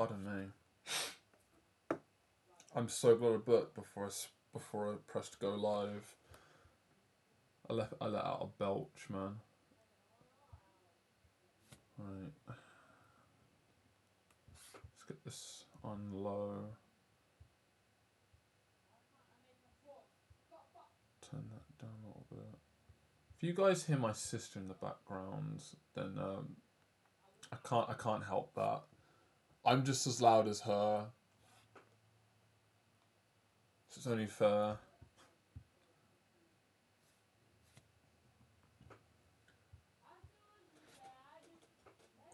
Pardon me. I'm so glad I burped before I pressed go live. I let out a belch, man. Right. Let's get this on low. Turn that down a little bit. If you guys hear my sister in the background, then I can't help that. I'm just as loud as her. So it's only fair.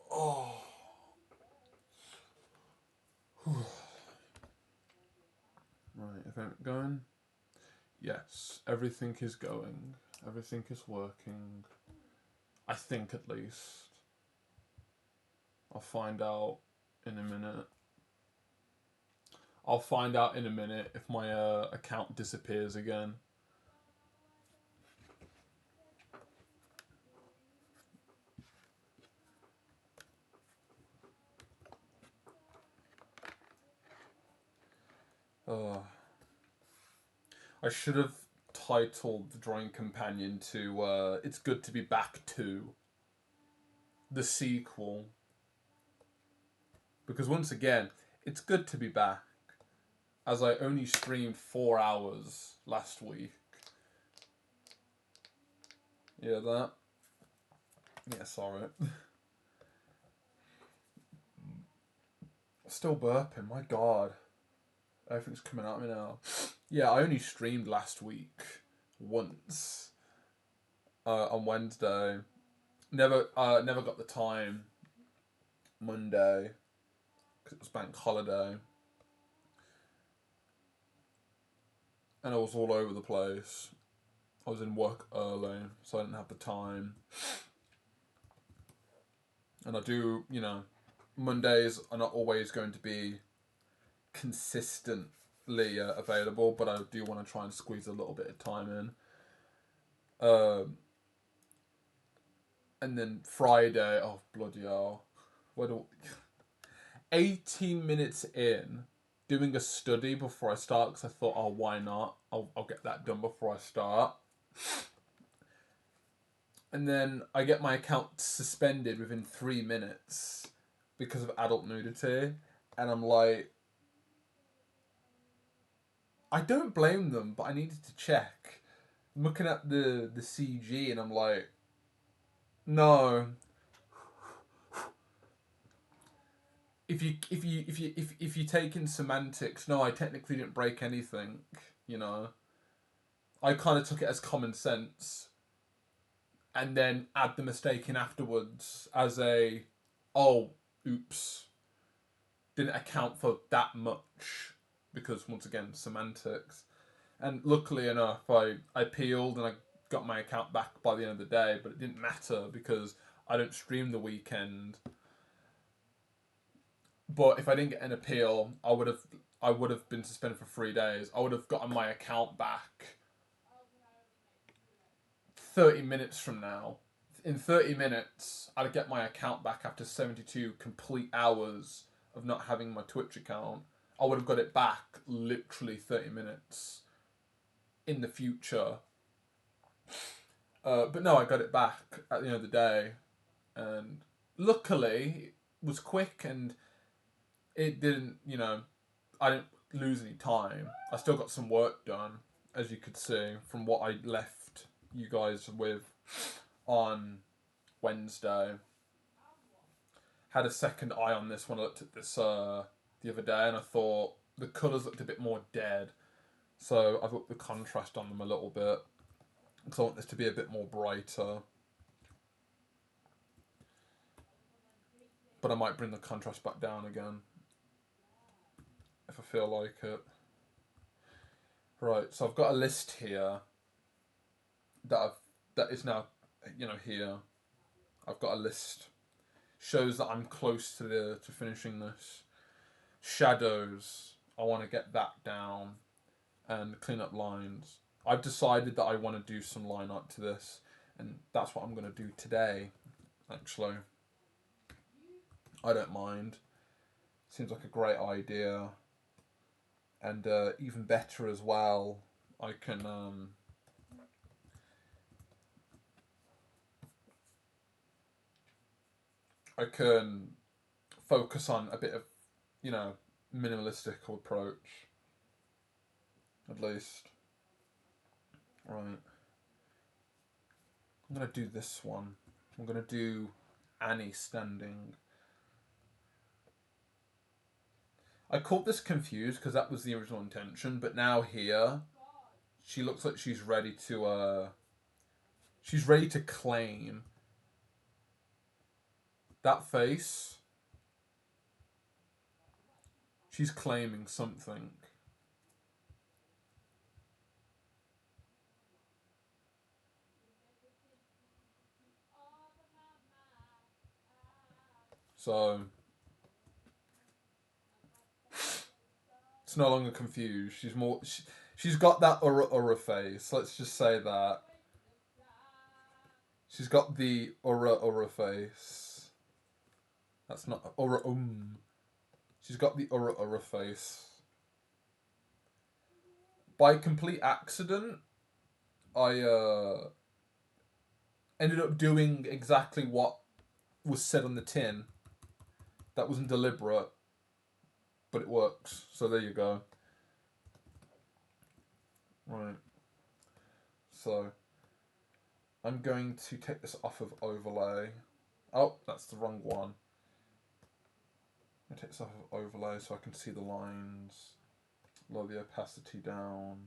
Oh. Right, event going? Yes, everything is going. Everything is working. I think at least. I'll find out in a minute. I'll find out in a minute if my account disappears again. I should have titled the Drawing Companion to It's Good to Be Back to the sequel. Because once again, it's good to be back. As I only streamed 4 hours last week. Yeah, that? Yeah, sorry. Still burping, my god. Everything's coming at me now. Yeah, I only streamed last week. Once. On Wednesday. Never got the time. Monday. Because it was bank holiday. And I was all over the place. I was in work early, so I didn't have the time. And I do, Mondays are not always going to be consistently available, but I do want to try and squeeze a little bit of time in. And then Friday, oh bloody hell, 18 minutes in, doing a study before I start, because I thought, oh, why not? I'll get that done before I start. And then I get my account suspended within 3 minutes because of adult nudity. And I'm like, I don't blame them, but I needed to check. I'm looking at the CG and I'm like, no. If you take in semantics, no, I technically didn't break anything, I kind of took it as common sense. And then add the mistake in afterwards as oh, oops. Didn't account for that much because, once again, semantics. And luckily enough, I appealed and I got my account back by the end of the day, but it didn't matter because I don't stream the weekend. But if I didn't get an appeal, I would have been suspended for 3 days. I would have gotten my account back 30 minutes from now. In 30 minutes, I'd get my account back after 72 complete hours of not having my Twitch account. I would have got it back literally 30 minutes in the future. But no, I got it back at the end of the day. And luckily, it was quick and it didn't, I didn't lose any time. I still got some work done, as you could see from what I left you guys with on Wednesday. Had a second eye on this when I looked at this the other day, and I thought the colours looked a bit more dead. So I've upped the contrast on them a little bit because I want this to be a bit more brighter. But I might bring the contrast back down again if I feel like it. Right, so I've got a list here that is now, here. I've got a list. Shows that I'm close to finishing this. Shadows, I want to get that down and clean up lines. I've decided that I want to do some line art to this, and that's what I'm going to do today, actually. I don't mind. Seems like a great idea. And even better as well, I can I can focus on a bit of, you know, minimalistic approach, at least. Right. I'm gonna do this one. I'm gonna do Annie standing. I caught this confused because that was the original intention, but now here, she looks like she's ready to claim that face. She's claiming something. So it's no longer confused. She's got that ura face. Let's just say that. She's got the ura face. That's not ura She's got the ura face. By complete accident, I ended up doing exactly what was said on the tin. That wasn't deliberate, but it works. So there you go. Right. So I'm going to take this off of overlay. Oh, that's the wrong one. I take this off of overlay so I can see the lines. Lower the opacity down.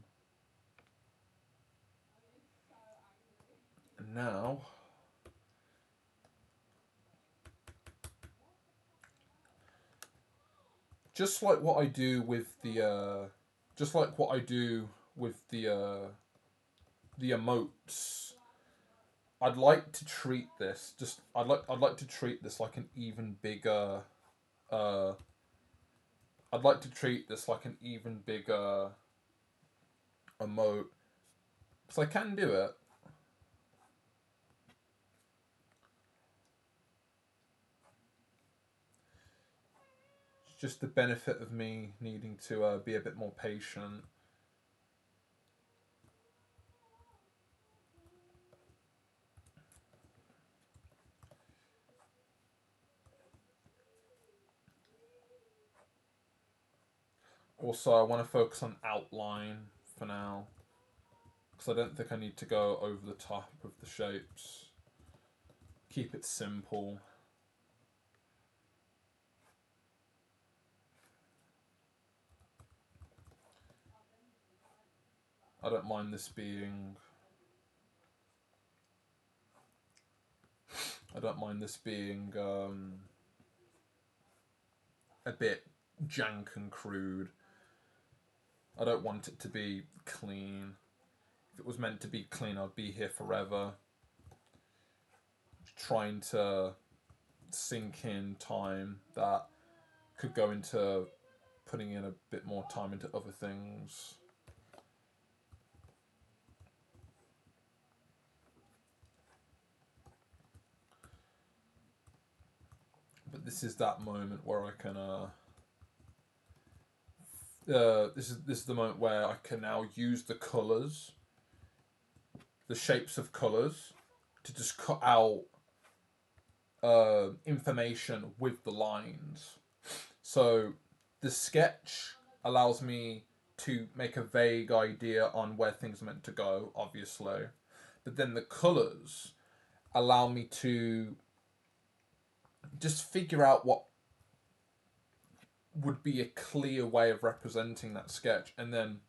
And now just like what I do with the the emotes, I'd like to treat this I'd like to treat this like an even bigger uh I'd like to treat this like an even bigger emote. Because I can do it. It's just the benefit of me needing to be a bit more patient. Also, I want to focus on outline for now. Because I don't think I need to go over the top of the shapes. Keep it simple. I don't mind this being... a bit jank and crude. I don't want it to be clean. If it was meant to be clean, I'd be here forever. Trying to sink in time that could go into putting in a bit more time into other things. But this is that moment where I can this is the moment where I can now use the colours, the shapes of colours, to just cut out information with the lines. So the sketch allows me to make a vague idea on where things are meant to go, obviously. But then the colours allow me to just figure out what would be a clear way of representing that sketch. And then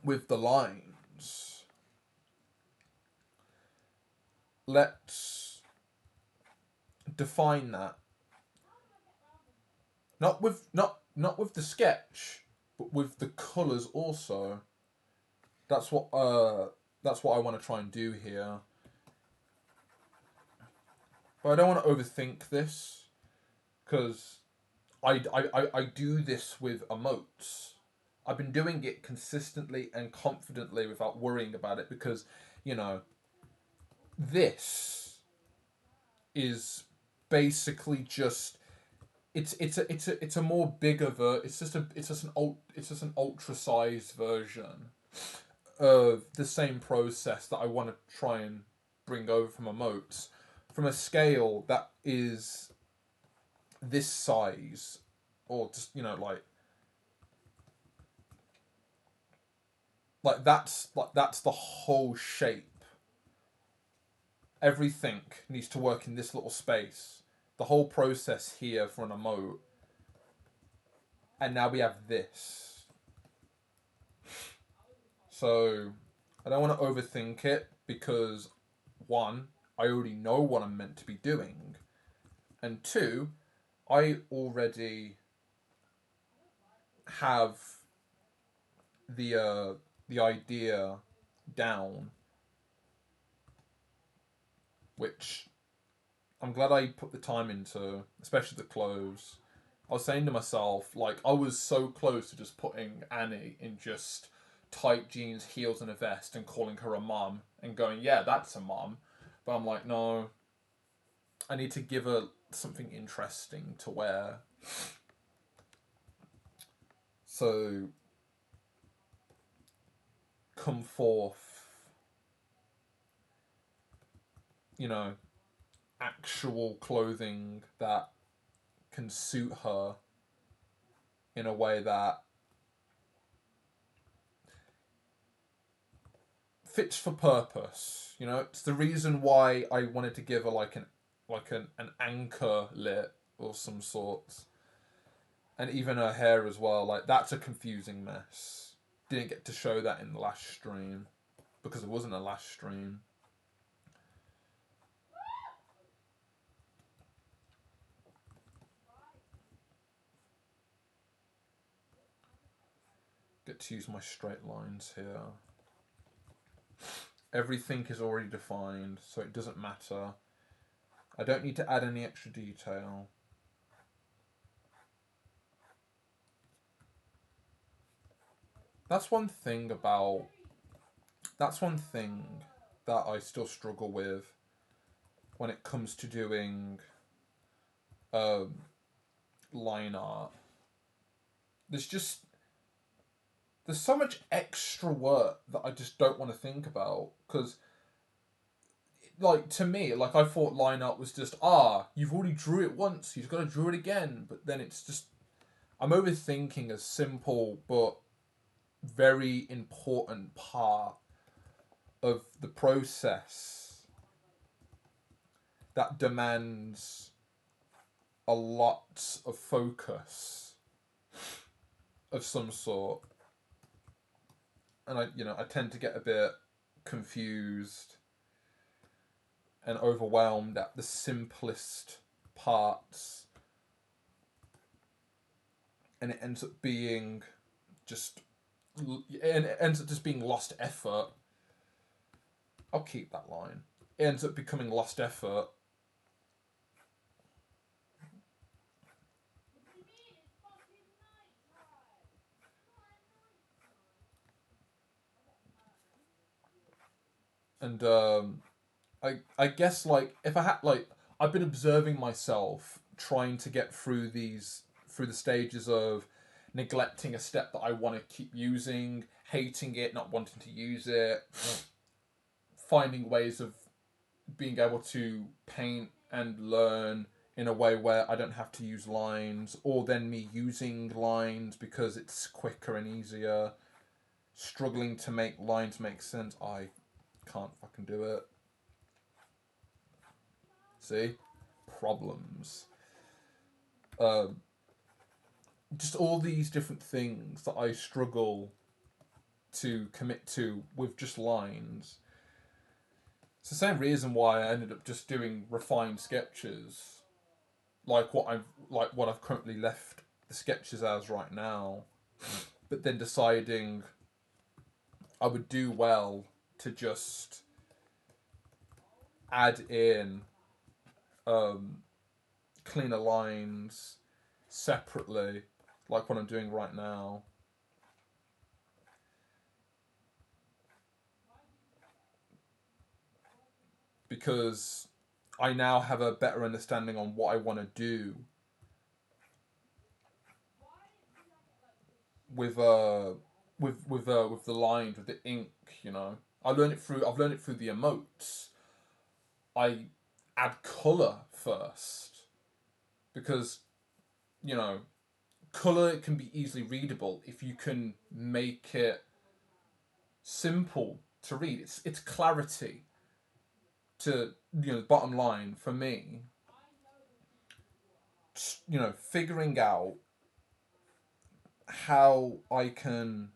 with the lines, let's define that. Not with the sketch, but with the colours also. That's what I want to try and do here. But I don't want to overthink this, because I do this with emotes. I've been doing it consistently and confidently without worrying about it, because, you know, this is basically just it's a more bigger it's just an ultra sized version of the same process that I want to try and bring over from emotes from a scale that is this size, or just that's the whole shape. Everything needs to work in this little space. The whole process here for an emote, and now we have this. So I don't want to overthink it because one, I already know what I'm meant to be doing, and two, I already have the idea down, which I'm glad I put the time into, especially the clothes. I was saying to myself, like, I was so close to just putting Annie in just tight jeans, heels, and a vest and calling her a mum and going, yeah, that's a mum. But I'm like, no, I need to give her something interesting to wear. So, come forth, you know, actual clothing that can suit her in a way that fits for purpose. You know, it's the reason why I wanted to give her an anchor lit or some sorts, and even her hair as well. Like, that's a confusing mess. Didn't get to show that in the last stream because it wasn't a last stream. Get to use my straight lines here. Everything is already defined, so it doesn't matter. I don't need to add any extra detail. That's one thing about... That's one thing that I still struggle with when it comes to doing line art. There's so much extra work that I just don't want to think about, because like, to me, like, I thought line art was just, you've already drew it once, you've got to draw it again. But then it's just, I'm overthinking a simple but very important part of the process that demands a lot of focus of some sort. And I tend to get a bit confused and overwhelmed at the simplest parts, and it ends up being just lost effort. I'll keep that line. It ends up becoming lost effort. And I guess, like, if I had, like, I've been observing myself trying to get through the stages of neglecting a step that I want to keep using, hating it, not wanting to use it, finding ways of being able to paint and learn in a way where I don't have to use lines, or then me using lines because it's quicker and easier, struggling to make lines make sense. I can't fucking do it. See? Problems. Just all these different things that I struggle to commit to with just lines. It's the same reason why I ended up just doing refined sketches, like what I've currently left the sketches as right now, but then deciding I would do well to just add in cleaner lines separately, like what I'm doing right now. Because I now have a better understanding on what I want to do with with the lines, with the ink. You know, I've learned it through the emotes. I add color first because, you know, color can be easily readable if you can make it simple to read. It's clarity to, you know, the bottom line for me. You know, figuring out how I can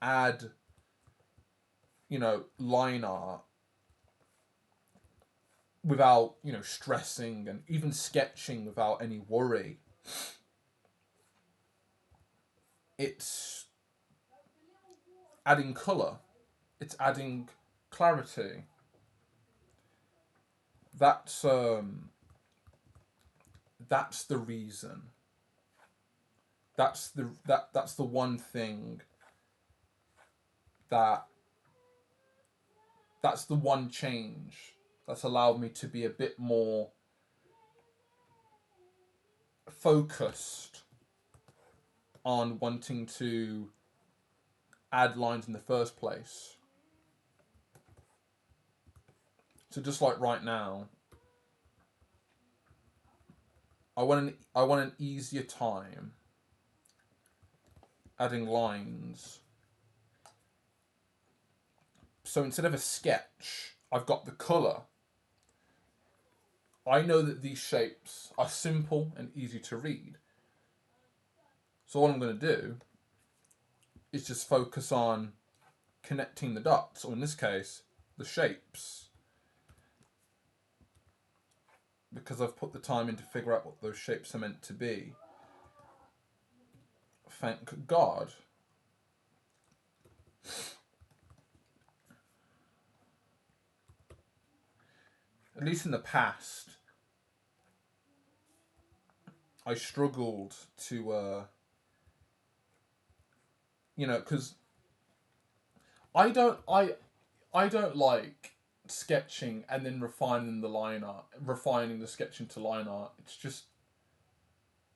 add, you know, line art without, you know, stressing, and even sketching without any worry. It's adding color. It's adding clarity. That's um that's the reason. That's the one thing that that's the one change that's allowed me to be a bit more focused on wanting to add lines in the first place. So just like right now, I want an easier time adding lines. So instead of a sketch, I've got the color. I know that these shapes are simple and easy to read. So all I'm going to do is just focus on connecting the dots, or in this case, the shapes, because I've put the time in to figure out what those shapes are meant to be. Thank God. At least in the past, I struggled to, you know, because I don't like sketching and then refining the line art, refining the sketch into line art. It's just,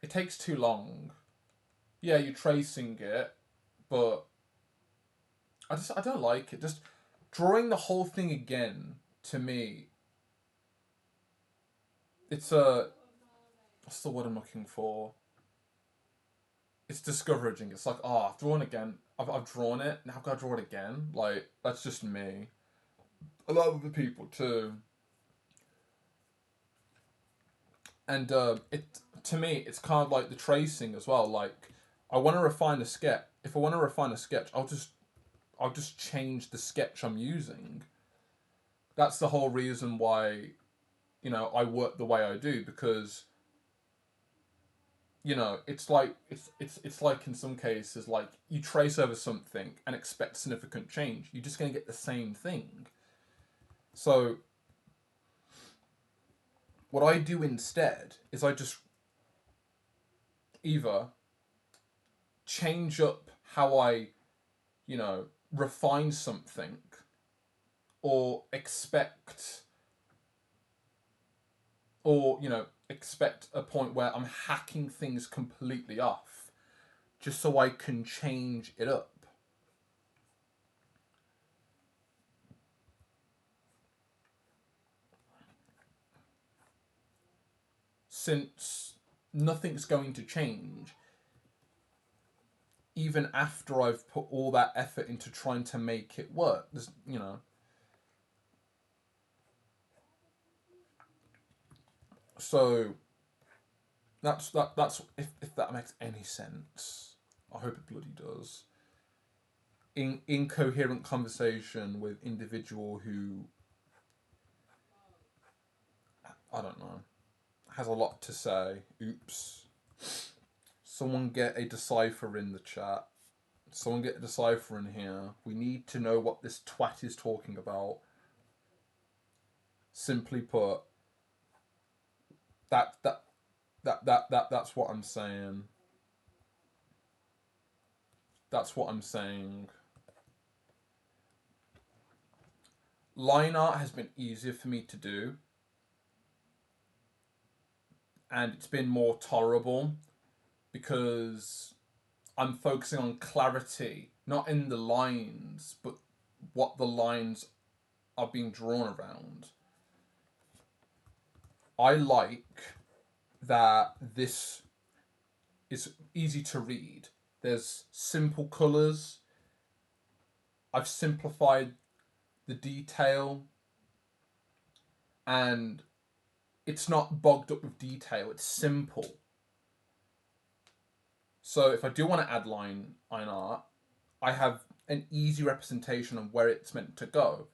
it takes too long. Yeah, you're tracing it, but I don't like it. Just drawing the whole thing again, to me, it's a, what's the word I'm looking for? It's discouraging. It's like, oh, I've drawn again. I've drawn it. Now I've got to draw it again. Like, that's just me. A lot of other people too. And it, to me, it's kind of like the tracing as well. Like, I want to refine a sketch. If I want to refine a sketch, I'll just change the sketch I'm using. That's the whole reason why, you know, I work the way I do, because, you know, it's like it's like in some cases, like, you trace over something and expect significant change. You're just going to get the same thing. So what I do instead is I just either change up how I, you know, refine something, or expect, or, you know, expect a point where I'm hacking things completely off just so I can change it up. Since nothing's going to change, even after I've put all that effort into trying to make it work. There's, you know. So that's if that makes any sense. I hope it bloody does. In incoherent conversation with individual who, I don't know, has a lot to say. Oops. Someone get a decipher in the chat. Someone get a decipher in here. We need to know what this twat is talking about. Simply put, that that that's what I'm saying. That's what I'm saying. Line art has been easier for me to do, and it's been more tolerable because I'm focusing on clarity, not in the lines, but what the lines are being drawn around. I like that this is easy to read. There's simple colours. I've simplified the detail, and it's not bogged up with detail. It's simple. So if I do want to add line art, I have an easy representation of where it's meant to go.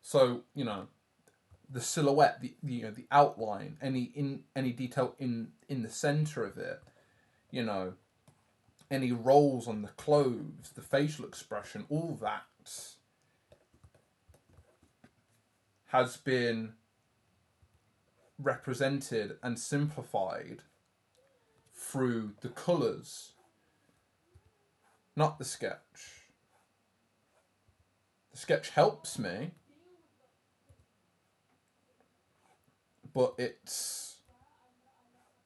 So, you know, the silhouette, the outline, any detail in the center of it, you know, any rolls on the clothes, the facial expression, all that has been represented and simplified through the colors, not the sketch. The sketch helps me, but it's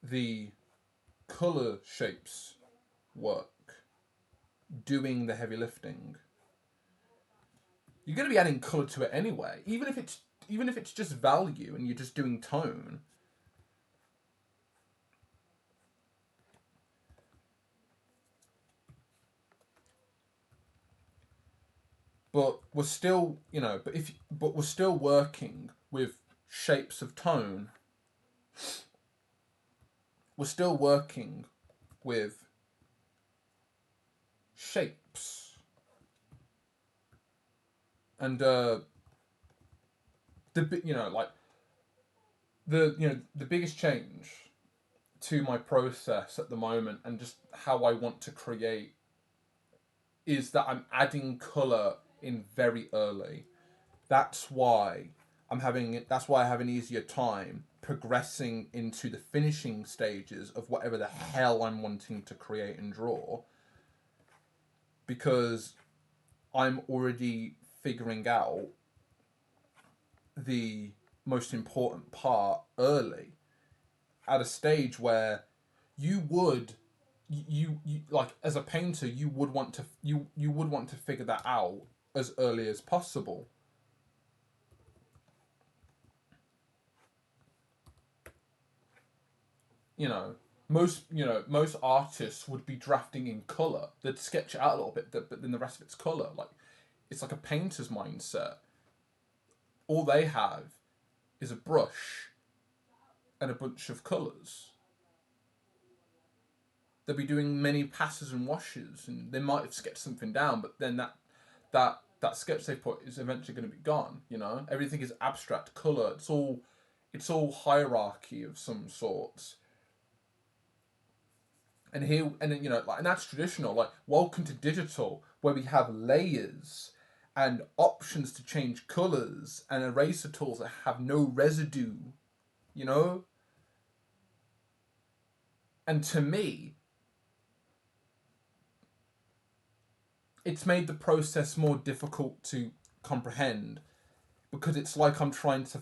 the color shapes work doing the heavy lifting. You're going to be adding color to it anyway, even if it's just value and you're just doing tone. But we're still, you know, but we're still working with shapes of tone. We're still working with shapes. And the biggest change to my process at the moment and just how I want to create is that I'm adding color in very early. That's why that's why I have an easier time progressing into the finishing stages of whatever the hell I'm wanting to create and draw, because I'm already figuring out the most important part early, at a stage where you would you like, as a painter, you would want to figure that out as early as possible. You know, most artists would be drafting in color. They'd sketch it out a little bit, but then the rest of it's color. Like, it's like a painter's mindset. All they have is a brush and a bunch of colors. They'll be doing many passes and washes, and they might have sketched something down, but then that sketch they put is eventually going to be gone. You know, everything is abstract color. It's all hierarchy of some sorts. And here, and then, and that's traditional. Like, welcome to digital, where we have layers and options to change colors and eraser tools that have no residue. You know, and to me, it's made the process more difficult to comprehend, because it's like I'm trying to,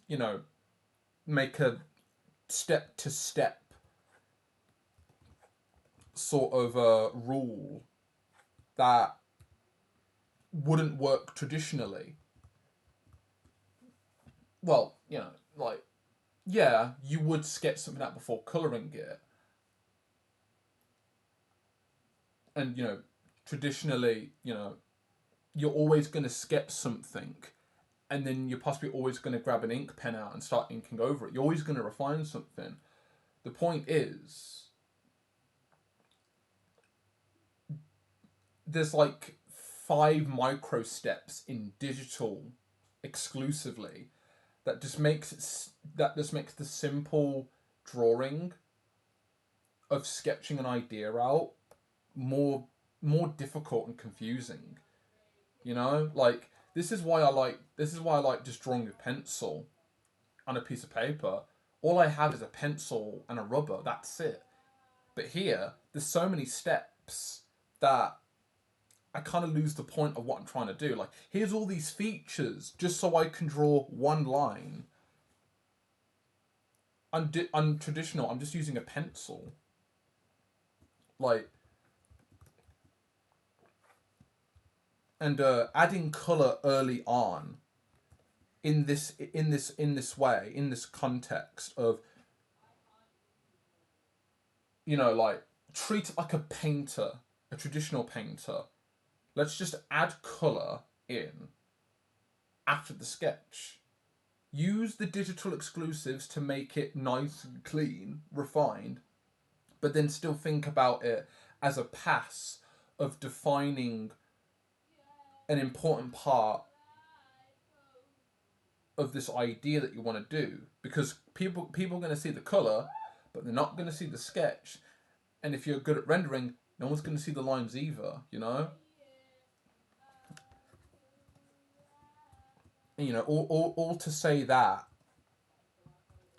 you know, make a step to step sort of a rule that wouldn't work traditionally. Well, like, yeah, you would sketch something out before colouring it. And, traditionally, you're always going to sketch something, and then you're possibly always going to grab an ink pen out and start inking over it. You're always going to refine something. The point is, there's like 5 micro steps in digital exclusively that just makes the simple drawing of sketching an idea out more difficult and confusing. Like, this is why I like just drawing with pencil on a piece of paper. All I have is a pencil and a rubber. That's it. But here, there's so many steps that I kind of lose the point of what I'm trying to do. Like, here's all these features just so I can draw one line. I'm traditional. I'm just using a pencil. Like, And adding color early on in this way, in this context of, like, treat it like a painter, a traditional painter. Let's just add color in after the sketch. Use the digital exclusives to make it nice and clean, refined, but then still think about it as a pass of defining an important part of this idea that you want to do. Because people are going to see the color, but they're not going to see the sketch. And if you're good at rendering, no one's going to see the lines either, And, all to say that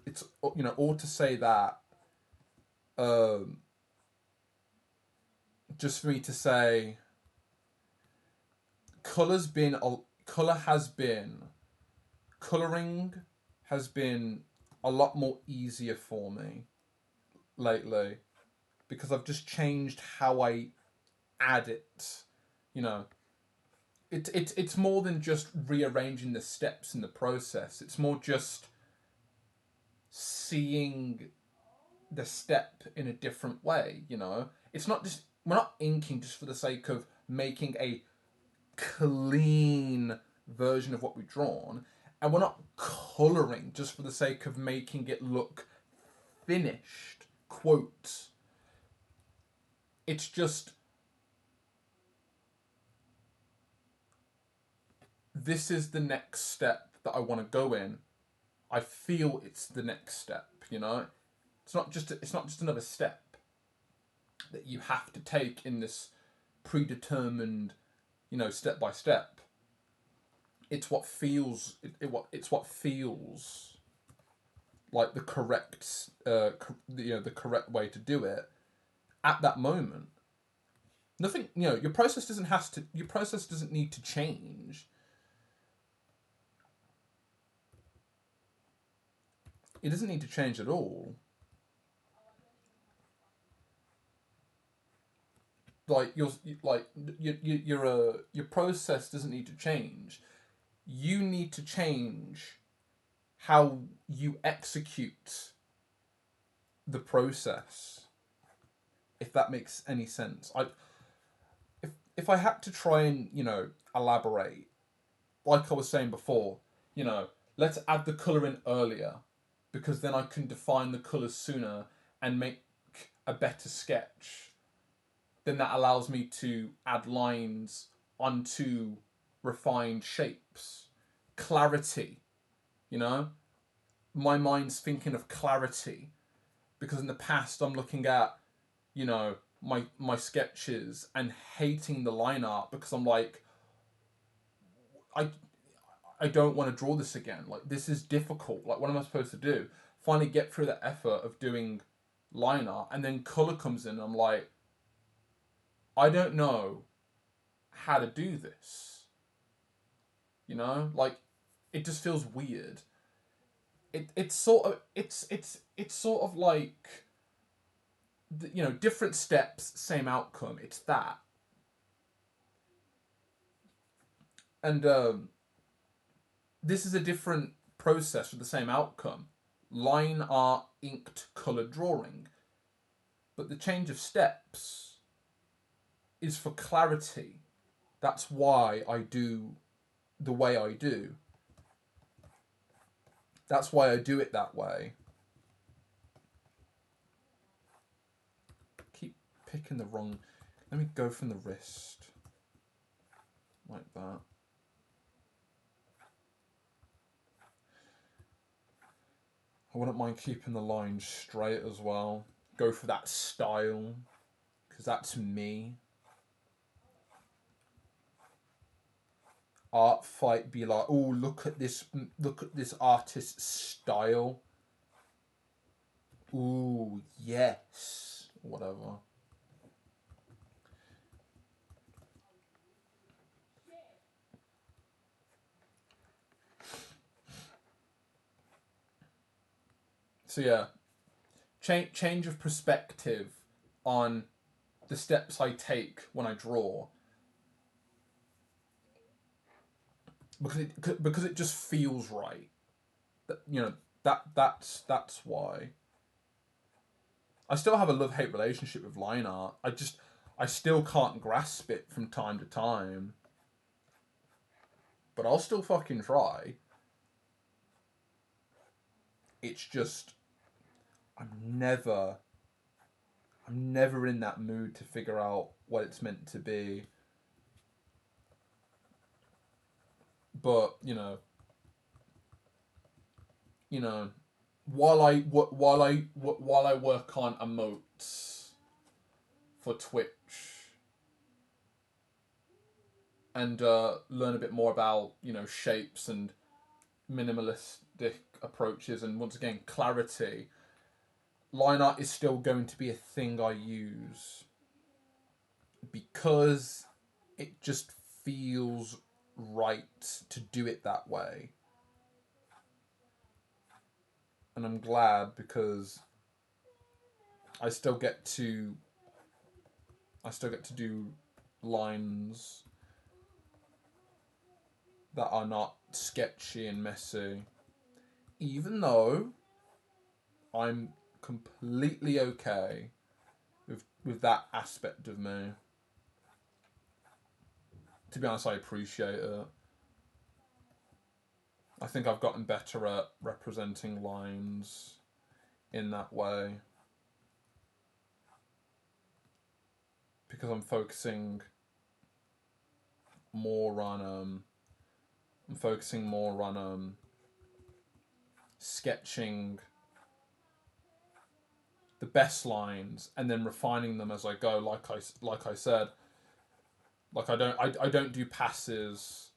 it's all to say that um, just for me to say, color's been color has been coloring has been a lot more easier for me lately, because I've just changed how I add it. You know, it's more than just rearranging the steps in the process. It's more just seeing the step in a different way. It's not just, we're not inking just for the sake of making a clean version of what we've drawn, and we're not coloring just for the sake of making it look finished. Quote. It's just, this is the next step that I want to go in. I feel it's the next step. It's not just another step that you have to take in this predetermined, step by step. It's what feels it's what feels like the correct the correct way to do it at that moment. Nothing, your process doesn't need to change. It doesn't need to change at all. Like your process doesn't need to change. You need to change how you execute the process, if that makes any sense. If I had to try and elaborate, like I was saying before, you know, let's add the color in earlier, because then I can define the colors sooner and make a better sketch. Then that allows me to add lines onto refined shapes. Clarity, you know? My mind's thinking of clarity, because in the past I'm looking at, my sketches and hating the line art, because I'm like, I I don't want to draw this again. Like, this is difficult. Like, what am I supposed to do? Finally get through the effort of doing line art, and then color comes in and I'm like, I don't know how to do this. Like, it just feels weird. It's sort of like, different steps, same outcome. It's that. And this is a different process with the same outcome. Line art, inked, color drawing. But the change of steps is for clarity. That's why I do the way I do. That's why I do it that way. Keep picking the wrong. Let me go from the wrist. Like that. I wouldn't mind keeping the lines straight as well. Go for that style, because that's me. Art fight, be like, oh, look at this artist's style. Ooh, yes. Whatever. So yeah, change of perspective on the steps I take when I draw because it just feels right. You know, that's why. I still have a love hate relationship with line art. I still can't grasp it from time to time. But I'll still fucking try. It's just I'm never I'm never in that mood to figure out what it's meant to be. But, you know, while I work on emotes for Twitch and learn a bit more about, shapes and minimalistic approaches and once again clarity, line art is still going to be a thing I use because it just feels right to do it that way. And I'm glad because I still get to do lines that are not sketchy and messy, even though I'm completely okay with that aspect of me. To be honest, I appreciate it. I think I've gotten better at representing lines in that way because I'm focusing more on sketching the best lines and then refining them as I go. Like I said, like I don't do passes.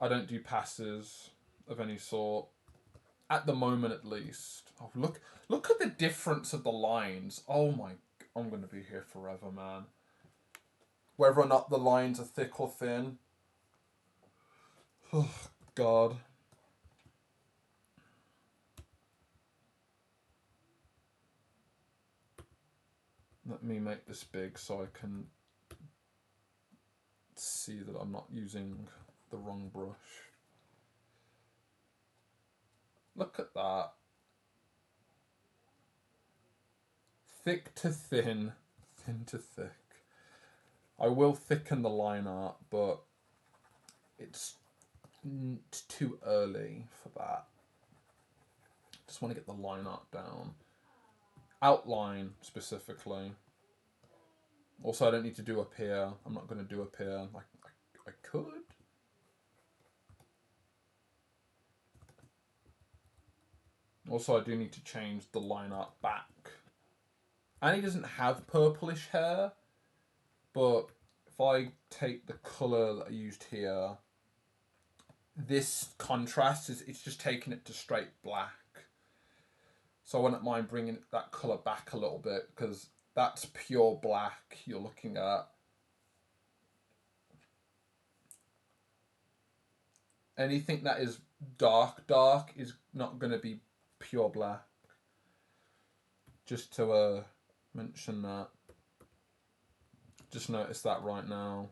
I don't do passes of any sort at the moment, at least. Oh, look at the difference of the lines. Oh my, I'm gonna be here forever, man. Whether or not the lines are thick or thin. Oh God. Let me make this big so I can see that I'm not using the wrong brush. Look at that. Thick to thin, thin to thick. I will thicken the line art, but it's too early for that. Just want to get the line art down. Outline specifically. Also, I don't need to do up here. I'm not going to do up here. I could. Also, I do need to change the line art back. Annie doesn't have purplish hair, but if I take the colour that I used here, this contrast it's just taking it to straight black. So I wouldn't mind bringing that colour back a little bit because that's pure black you're looking at. Anything that is dark is not going to be pure black. Just to mention that. Just noticed that right now.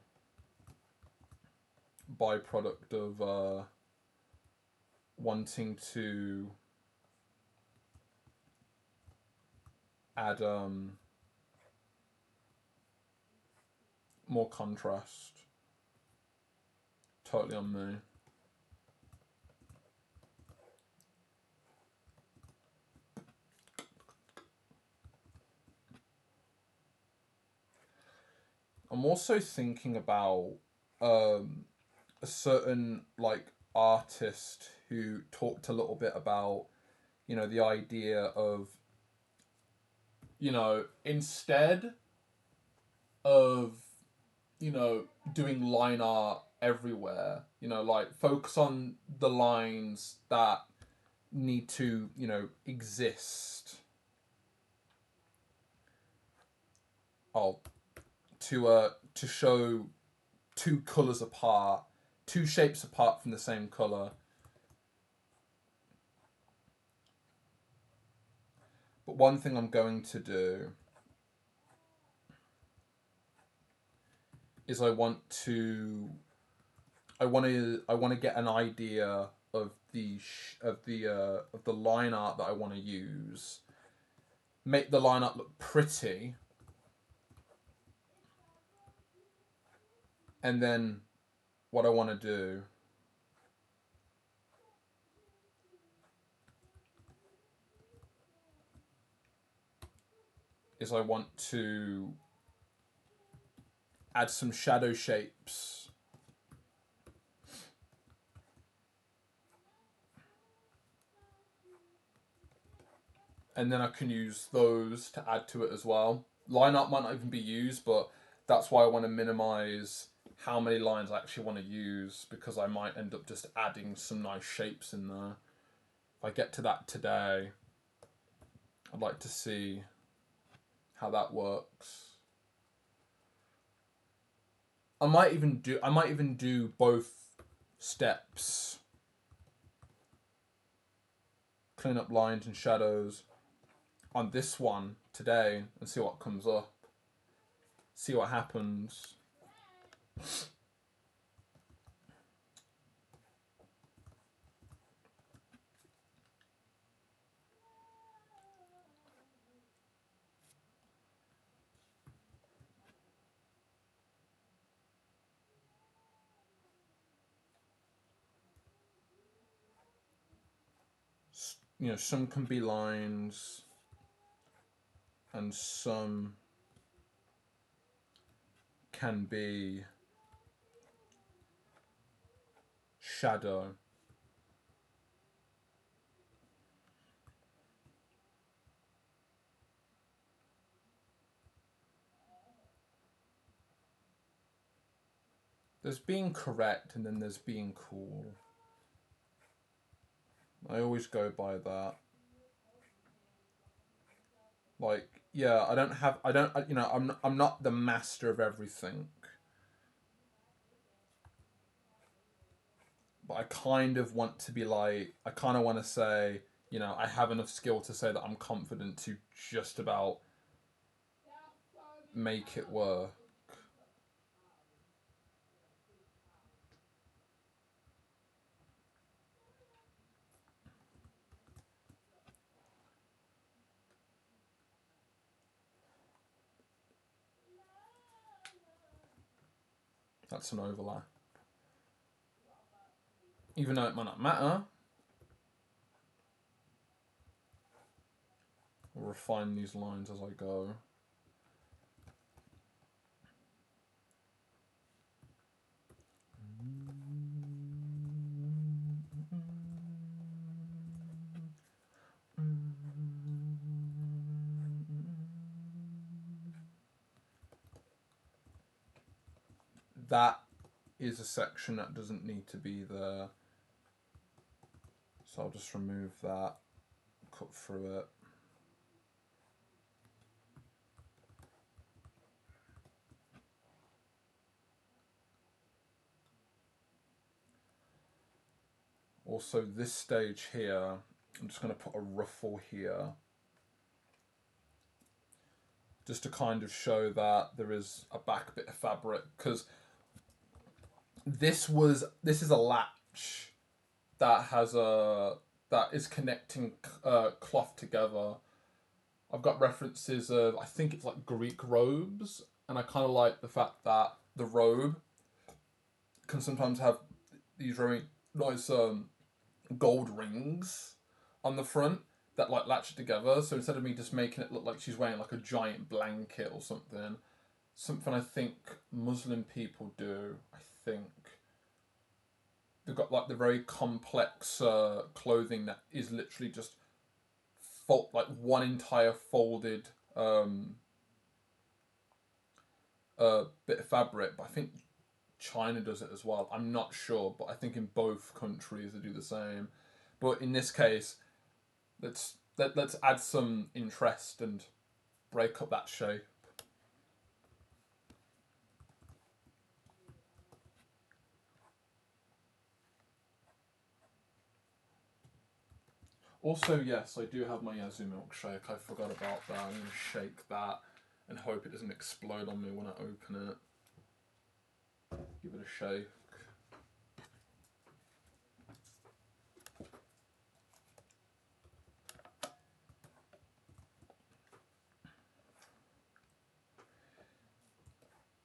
Byproduct of wanting to add more contrast. Totally on me. I'm also thinking about a certain artist who talked a little bit about the idea of instead of doing line art everywhere, focus on the lines that need to exist. To show two colors apart, two shapes apart from the same color. But one thing I'm going to do is I want to I want to get an idea of the line art that I want to use. Make the line art look pretty, and then what I want to do is I want to add some shadow shapes. And then I can use those to add to it as well. Line art might not even be used, but that's why I want to minimize how many lines I actually want to use, because I might end up just adding some nice shapes in there. If I get to that today, I'd like to see how that works. I might even do both steps. Clean up lines and shadows on this one today and see what comes up. See what happens. You know, some can be lines and some can be shadow. There's being correct and then there's being cool. I always go by that. Like, yeah, I'm not the master of everything. But I kind of want to be like, I kind of want to say, you know, I have enough skill to say that I'm confident to just about make it work. That's an overlap. Even though it might not matter, I'll refine these lines as I go. That is a section that doesn't need to be there. So I'll just remove that, cut through it. Also, this stage here, I'm just going to put a ruffle here, just to kind of show that there is a back bit of fabric, because this is a latch that is connecting cloth together. I've got references of, I think it's like Greek robes, and I kind of like the fact that the robe can sometimes have these very nice gold rings on the front that like latch it together. So instead of me just making it look like she's wearing like a giant blanket or something I think Muslim people do, I think they've got like the very complex clothing that is literally just like one entire folded bit of fabric. But I think China does it as well. I'm not sure, but I think in both countries they do the same. But in this case, let's add some interest and break up that shape. Also, yes, I do have my Yazoo milkshake. I forgot about that. I'm going to shake that and hope it doesn't explode on me when I open it. Give it a shake.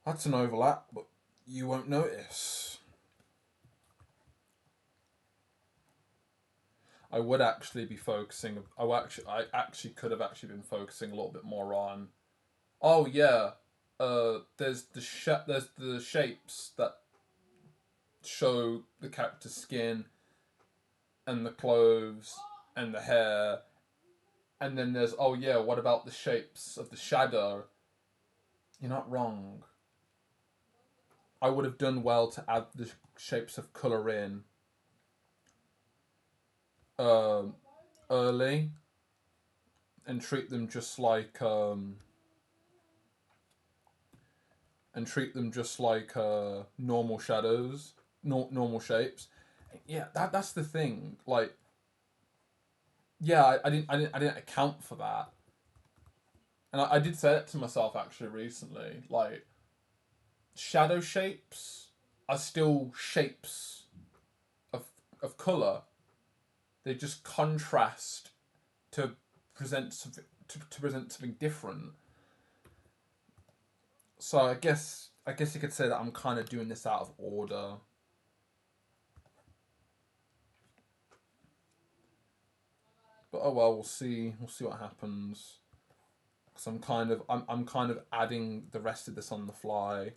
That's an overlap, but you won't notice. I would actually be focusing. I actually could have actually been focusing a little bit more on. Oh yeah, there's the shapes that show the character's skin and the clothes and the hair, and then there's, oh yeah, what about the shapes of the shadow? You're not wrong. I would have done well to add the shapes of color in um, early and treat them just like normal shadows, normal shapes. Yeah, that's the thing. Like, yeah, I didn't account for that, and I did say that to myself actually recently. Like, shadow shapes are still shapes of color. They just contrast to present something to present something different. So I guess you could say that I'm kind of doing this out of order. But oh well, we'll see. We'll see what happens. Because I'm kind of adding the rest of this on the fly.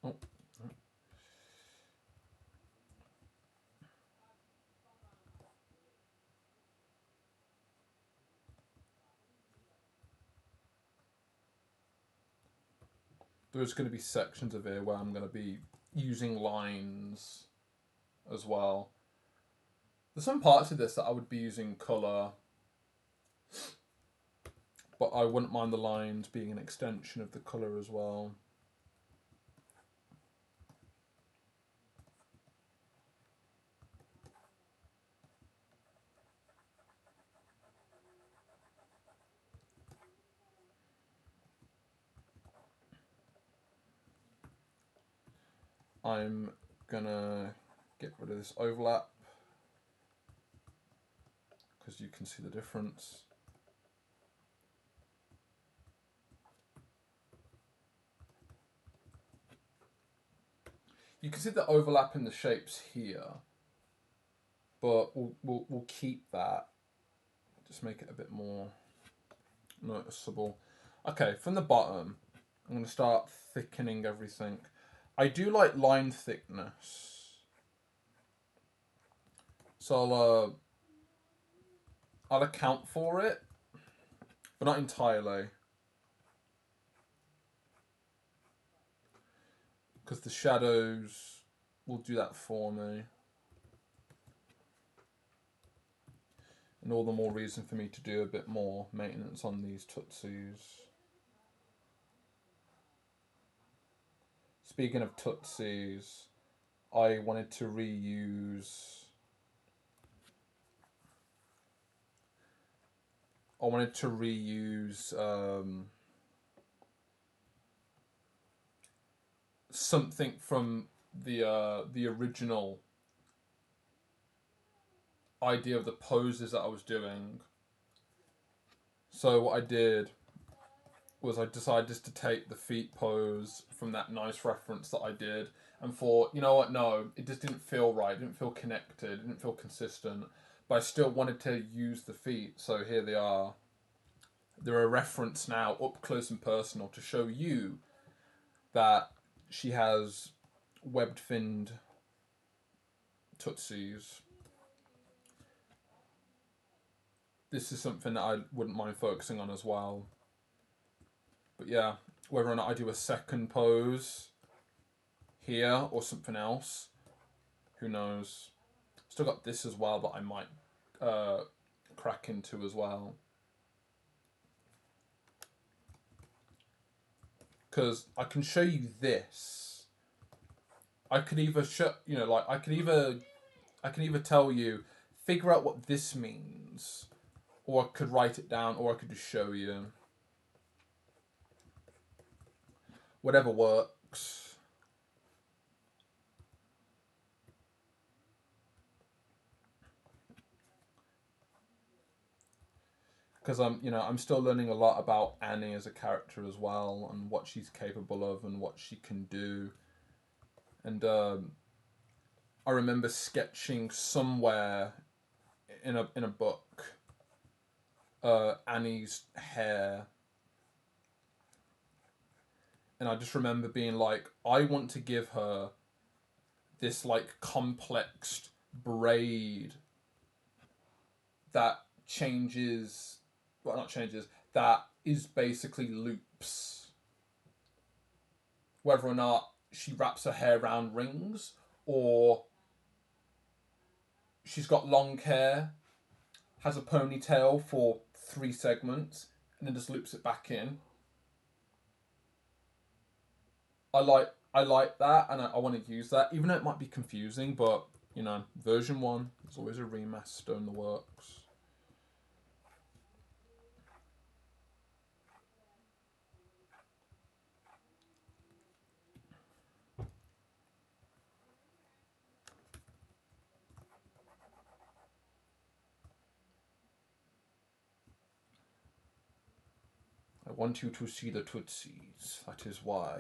Oh, there's going to be sections of here where I'm going to be using lines as well. There's some parts of this that I would be using color, but I wouldn't mind the lines being an extension of the color as well. I'm gonna get rid of this overlap because you can see the difference. You can see the overlap in the shapes here, but we'll keep that. Just make it a bit more noticeable. Okay, from the bottom, I'm going to start thickening everything. I do like line thickness, so I'll account for it, but not entirely, because the shadows will do that for me. And all the more reason for me to do a bit more maintenance on these Tootsies. Speaking of Tootsies, I wanted to reuse. I wanted to reuse something from the original idea of the poses that I was doing. So what I did was I decided just to take the feet pose from that nice reference that I did and thought, you know what, no, it just didn't feel right, it didn't feel connected, it didn't feel consistent, but I still wanted to use the feet, so here they are. They're a reference now, up close and personal, to show you that she has webbed finned Tootsies. This is something that I wouldn't mind focusing on as well. But yeah, whether or not I do a second pose here or something else, who knows. Still got this as well that I might crack into as well. Because I can show you this. I could either I can either tell you, figure out what this means, or I could write it down, or I could just show you. Whatever works. because I'm still learning a lot about Annie as a character as well, and what she's capable of and what she can do. And I remember sketching somewhere in a book Annie's hair, and I just remember being like, I want to give her this like complex braid that changes, well, not changes, that is basically loops. Whether or not she wraps her hair around rings, or she's got long hair, has a ponytail for 3 segments, and then just loops it back in. I like that, and I want to use that, even though it might be confusing. But version 1 is always a remaster in the works. I want you to see the Tootsies. That is why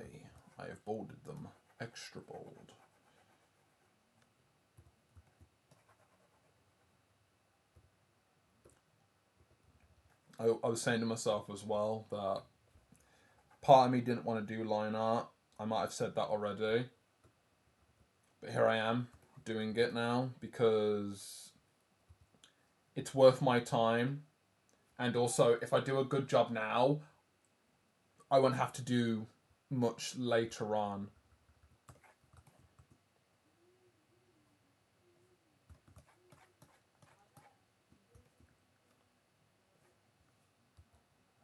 I have bolded them extra bold. I was saying to myself as well that part of me didn't want to do line art. I might have said that already. But here I am doing it now because it's worth my time. And also, if I do a good job now, I won't have to do much later on.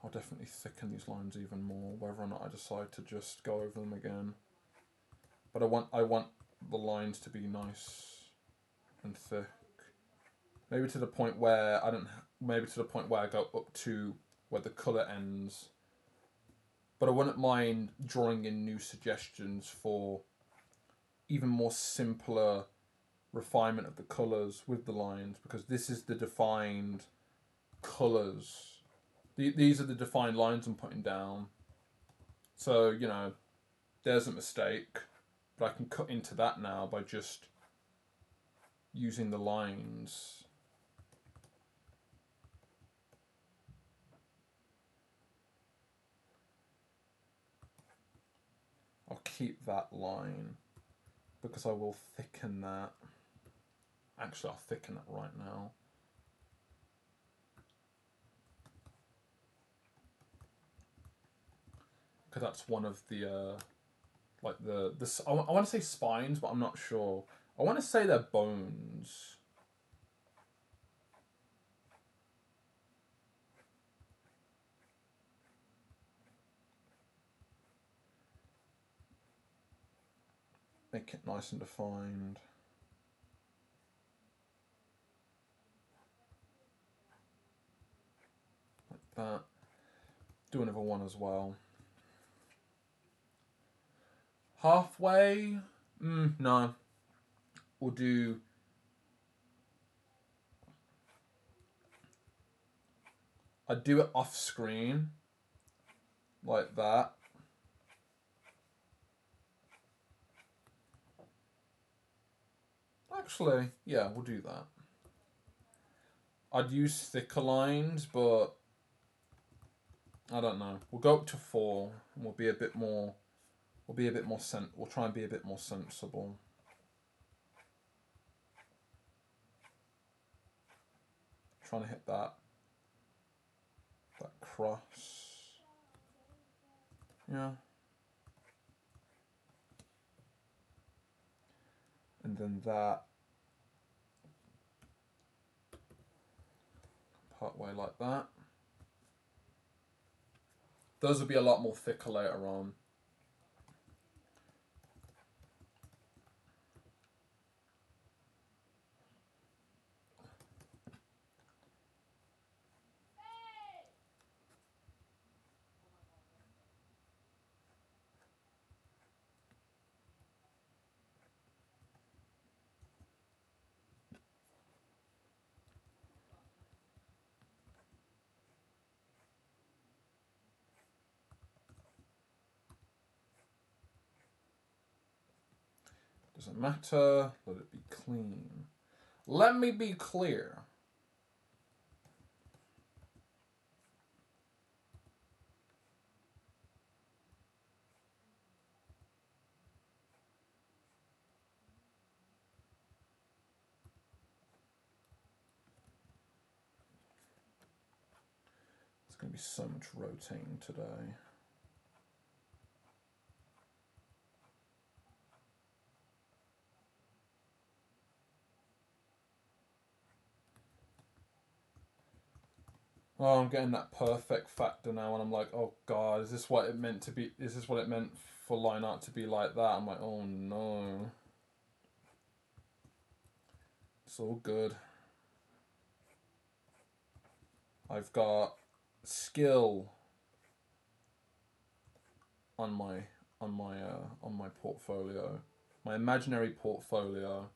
I'll definitely thicken these lines even more, whether or not I decide to just go over them again. But I want the lines to be nice and thick. Maybe to the point where I don't. Maybe to the point where I go up to where the color ends. But I wouldn't mind drawing in new suggestions for even more simpler refinement of the colors with the lines, because this is the defined colors. These are the defined lines I'm putting down. So there's a mistake, but I can cut into that now by just using the lines. I'll keep that line because I will thicken that. Actually, I'll thicken it right now. Because that's one of the like the I want to say spines, but I'm not sure. I want to say they're bones. Make it nice and defined. Like that. Do another one as well. Halfway? No. We'll do. I'd do it off screen. Like that. Actually, yeah, we'll do that. I'd use thicker lines, but I don't know. We'll go up to 4, and we'll be a bit more. We'll be a bit more We'll try and be a bit more sensible. Trying to hit that cross. Yeah. And then that part way like that. Those will be a lot more thicker later on. Doesn't matter. Let it be clean. Let me be clear. There's going to be so much rotating today. Oh, I'm getting that perfect factor now, and I'm like, oh god, is this what it meant to be? Is this what it meant for line art to be like that? I'm like, oh no. It's all good. I've got skill on my portfolio, my imaginary portfolio.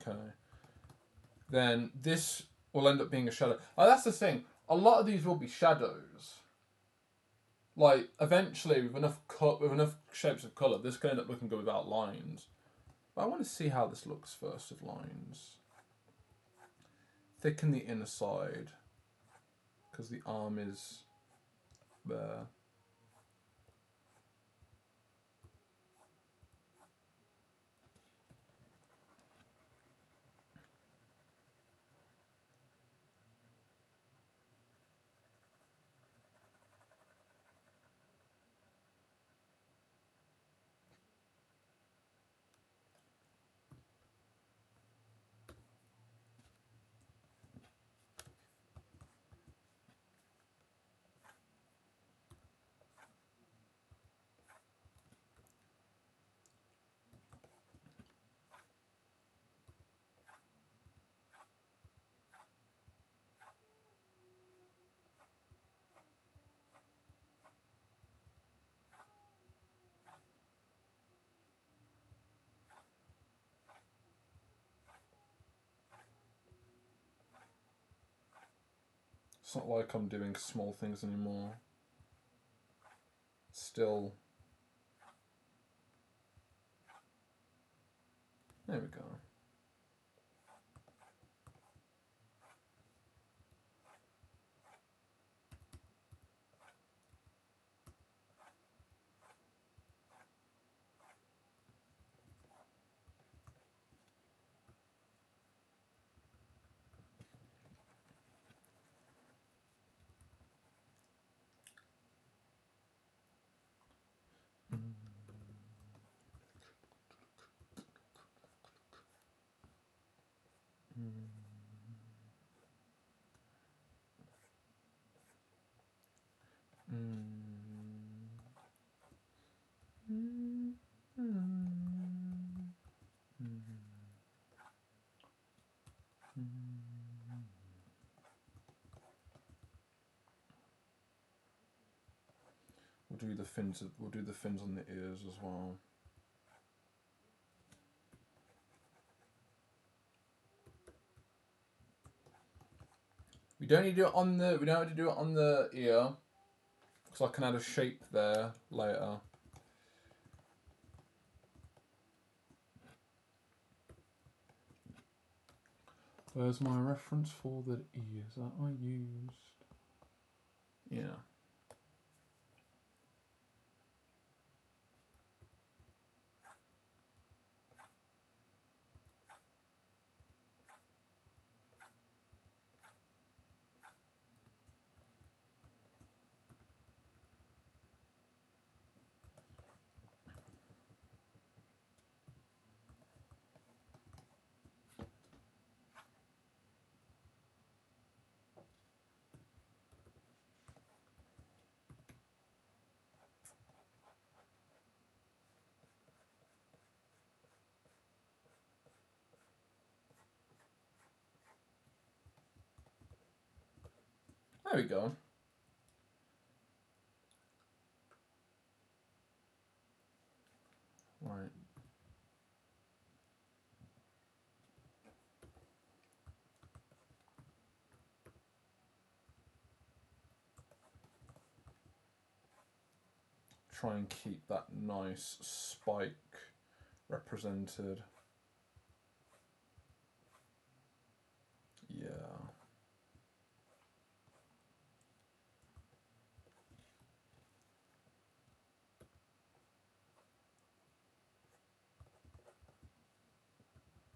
Okay. Then this will end up being a shadow. Oh, that's the thing. A lot of these will be shadows. Like eventually, with enough shapes of color, this can end up looking good without lines. But I want to see how this looks first with lines. Thicken the inner side because the arm is there. It's not like I'm doing small things anymore. Still. There we go. We'll do the fins. We'll do the fins on the ears as well. We don't need to do it on the. We don't have to do it on the ear, because I can add a shape there later. Where's my reference for the ears that I used? Yeah. There we go. Right. Try and keep that nice spike represented. Yeah.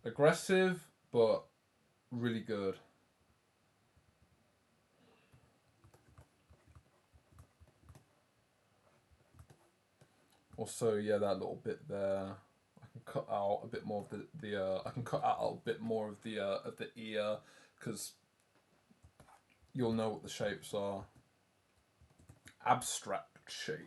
Aggressive, but really good. Also, yeah, that little bit there. I can cut out a bit more of the. I can cut out a bit more of the ear, because you'll know what the shapes are. Abstract shape.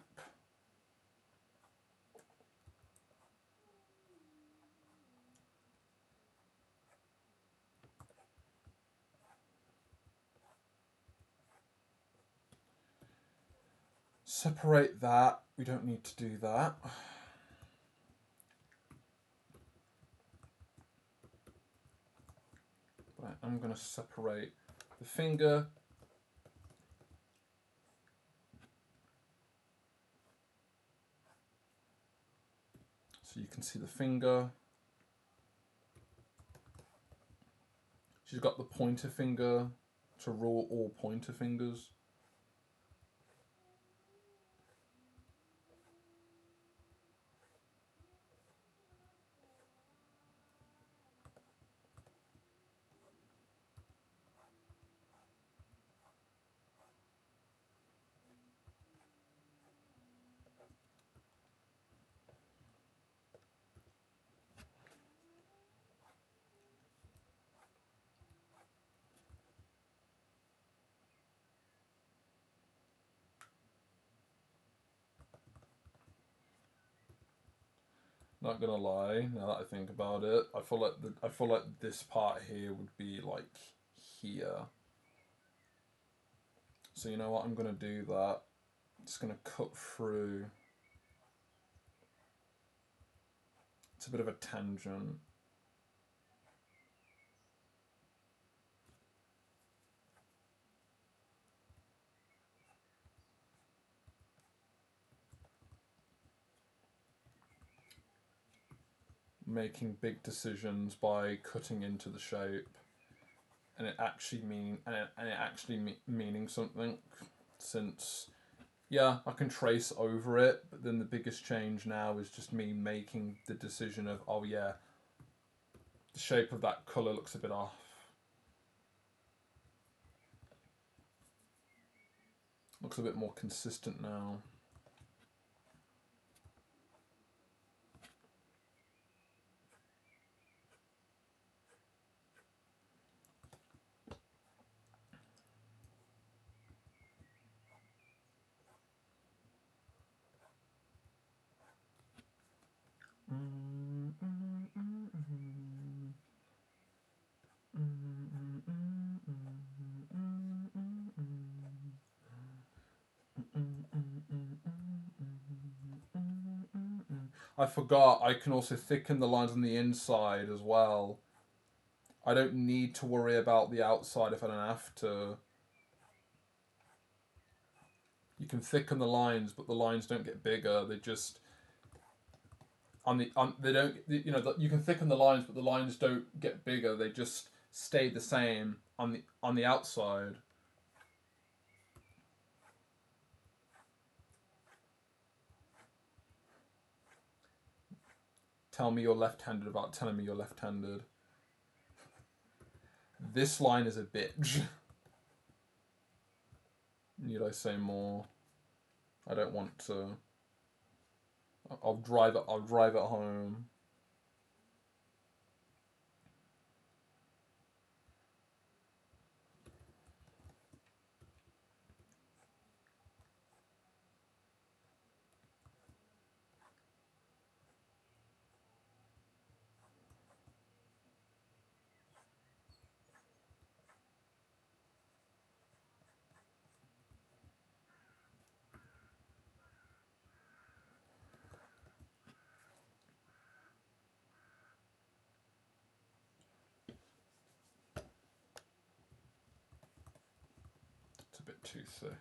Separate that. We don't need to do that. Right, I'm going to separate the finger. So you can see the finger. She's got the pointer finger to rule all pointer fingers. Not gonna lie, now that I think about it, I feel like this part here would be like here. So you know what? I'm gonna do that. I'm just gonna cut through. It's a bit of a tangent. Making big decisions by cutting into the shape, and it actually meaning something. Since yeah, I can trace over it, but then the biggest change now is just me making the decision of, oh yeah, the shape of that colour looks a bit off. Looks a bit more consistent now. I forgot I can also thicken the lines on the inside as well. I don't need to worry about the outside if I don't have to. You can thicken the lines, but the lines don't get bigger. They just they don't, you know, you can thicken the lines, but the lines don't get bigger. They just stay the same on the outside. Tell me you're left-handed about telling me you're left-handed. This line is a bitch. Need I say more? I don't want to. I'll drive it. I'll drive it home. It's a bit too thick.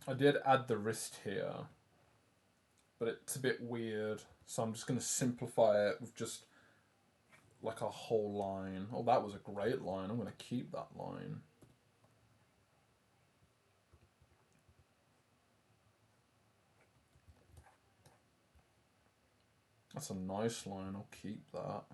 I did add the wrist here, but it's a bit weird, so I'm just going to simplify it with just like a whole line. Oh, that was a great line. I'm going to keep that line. That's a nice line. I'll keep that.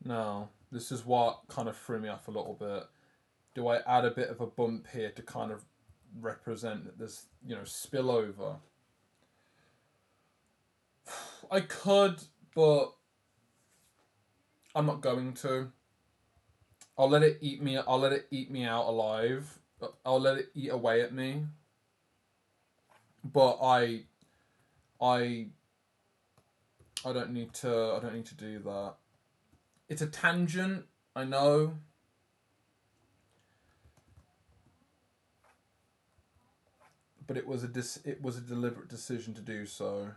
Now, this is what kind of threw me off a little bit. Do I add a bit of a bump here to kind of represent that there's, spillover? I could, but I'm not going to. I'll let it eat me. I'll let it eat me out alive. I'll let it eat away at me. But I don't need to. I don't need to do that. It's a tangent. I know. But it was a deliberate decision to do so.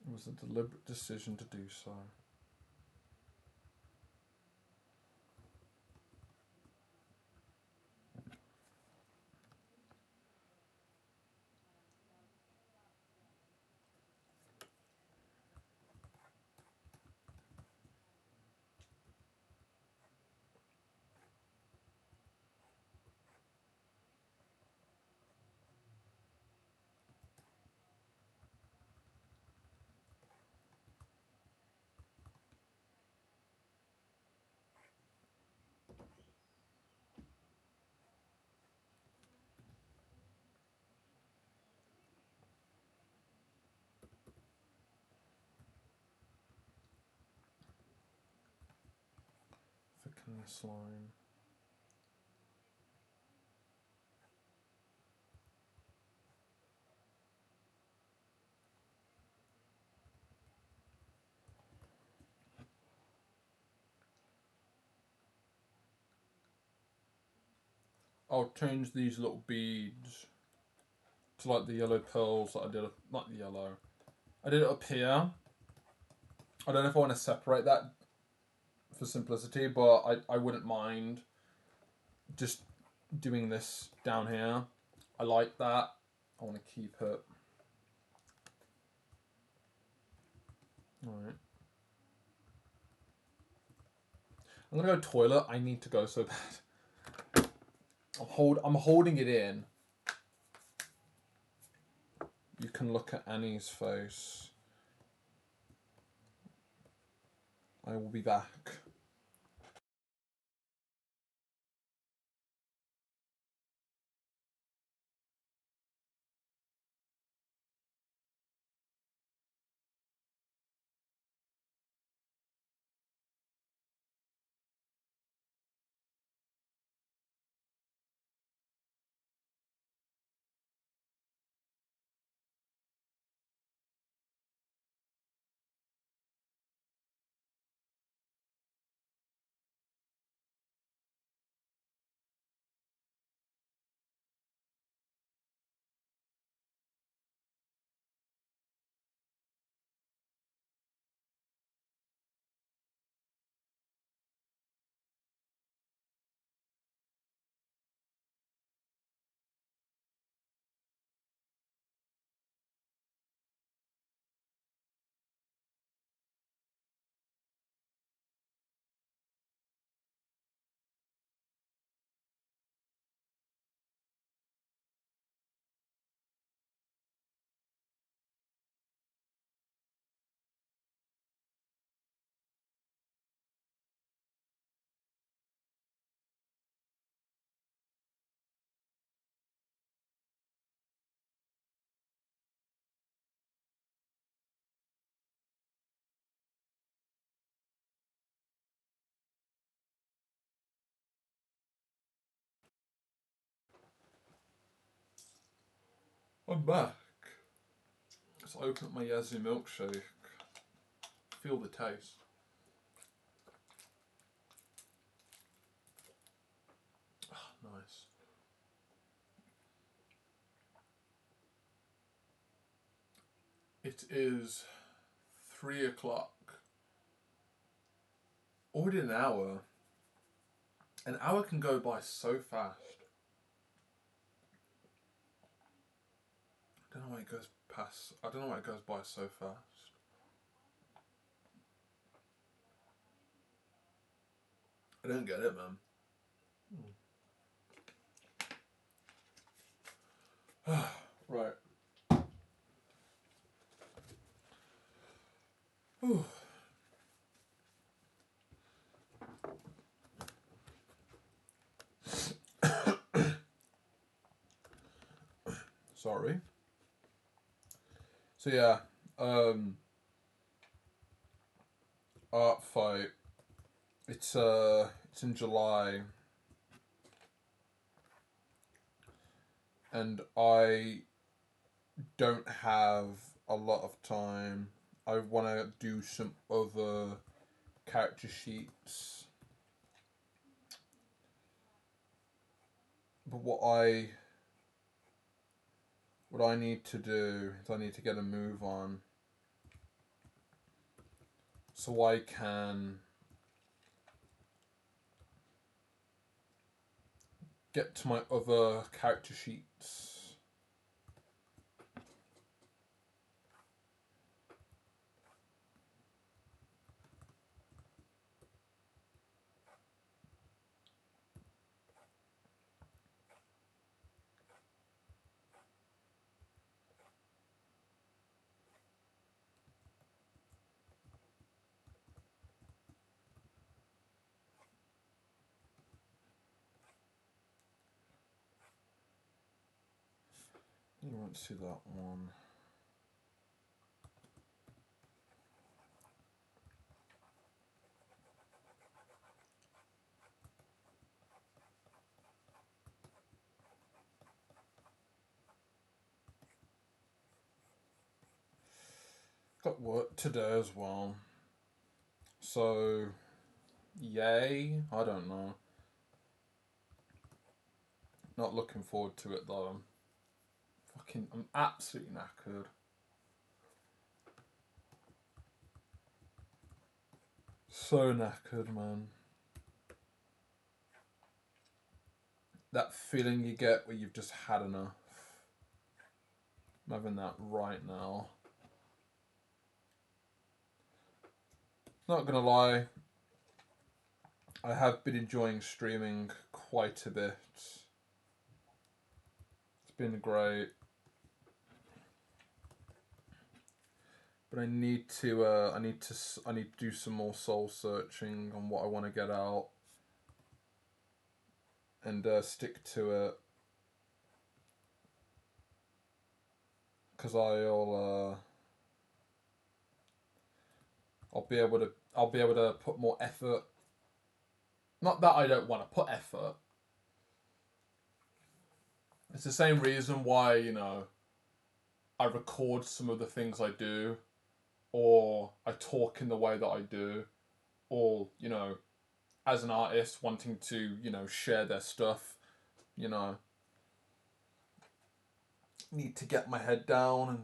It was a deliberate decision to do so. Thicken this line. I'll change these little beads to like the yellow pearls that I did. Not the yellow. I did it up here. I don't know if I want to separate that for simplicity, but I wouldn't mind just doing this down here. I like that. I want to keep it. Alright. I'm gonna go toilet. I need to go so bad. I'm holding it in. You can look at Annie's face. I will be back. I'm back. Let's open up my Yazoo milkshake. Feel the taste. Oh, nice. It is 3 o'clock. Already an hour. An hour can go by so fast. I don't know why it goes past. I don't know why it goes by so fast. I don't get it, man. Right. Whew. Sorry. So yeah, Art Fight. It's in July, and I don't have a lot of time. I want to do some other character sheets, but what I need to do is I need to get a move on so I can get to my other character sheets. You won't see that one. Got work today as well. So, yay. I don't know. Not looking forward to it though. I'm absolutely knackered. So knackered, man. That feeling you get where you've just had enough. I'm having that right now. Not gonna lie, I have been enjoying streaming quite a bit. It's been great. But I need to do some more soul searching on what I want to get out, and stick to it. Cause I'll be able to put more effort. Not that I don't want to put effort. It's the same reason why, you know, I record some of the things I do, or I talk in the way that I do, or, you know, as an artist wanting to, you know, share their stuff, you know, need to get my head down and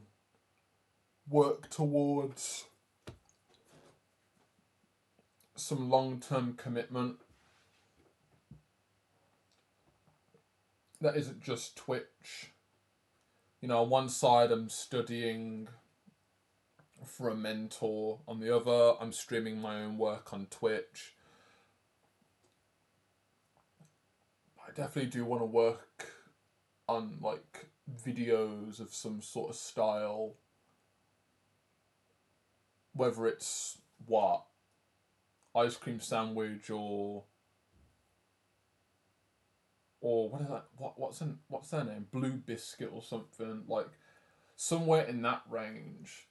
work towards some long-term commitment that isn't just Twitch. You know, on one side I'm studying for a mentor, on the other I'm streaming my own work on Twitch. I definitely do want to work on like videos of some sort of style, whether it's what, ice cream sandwich, or what is that, what's their name, Blue Biscuit or something, like somewhere in that range.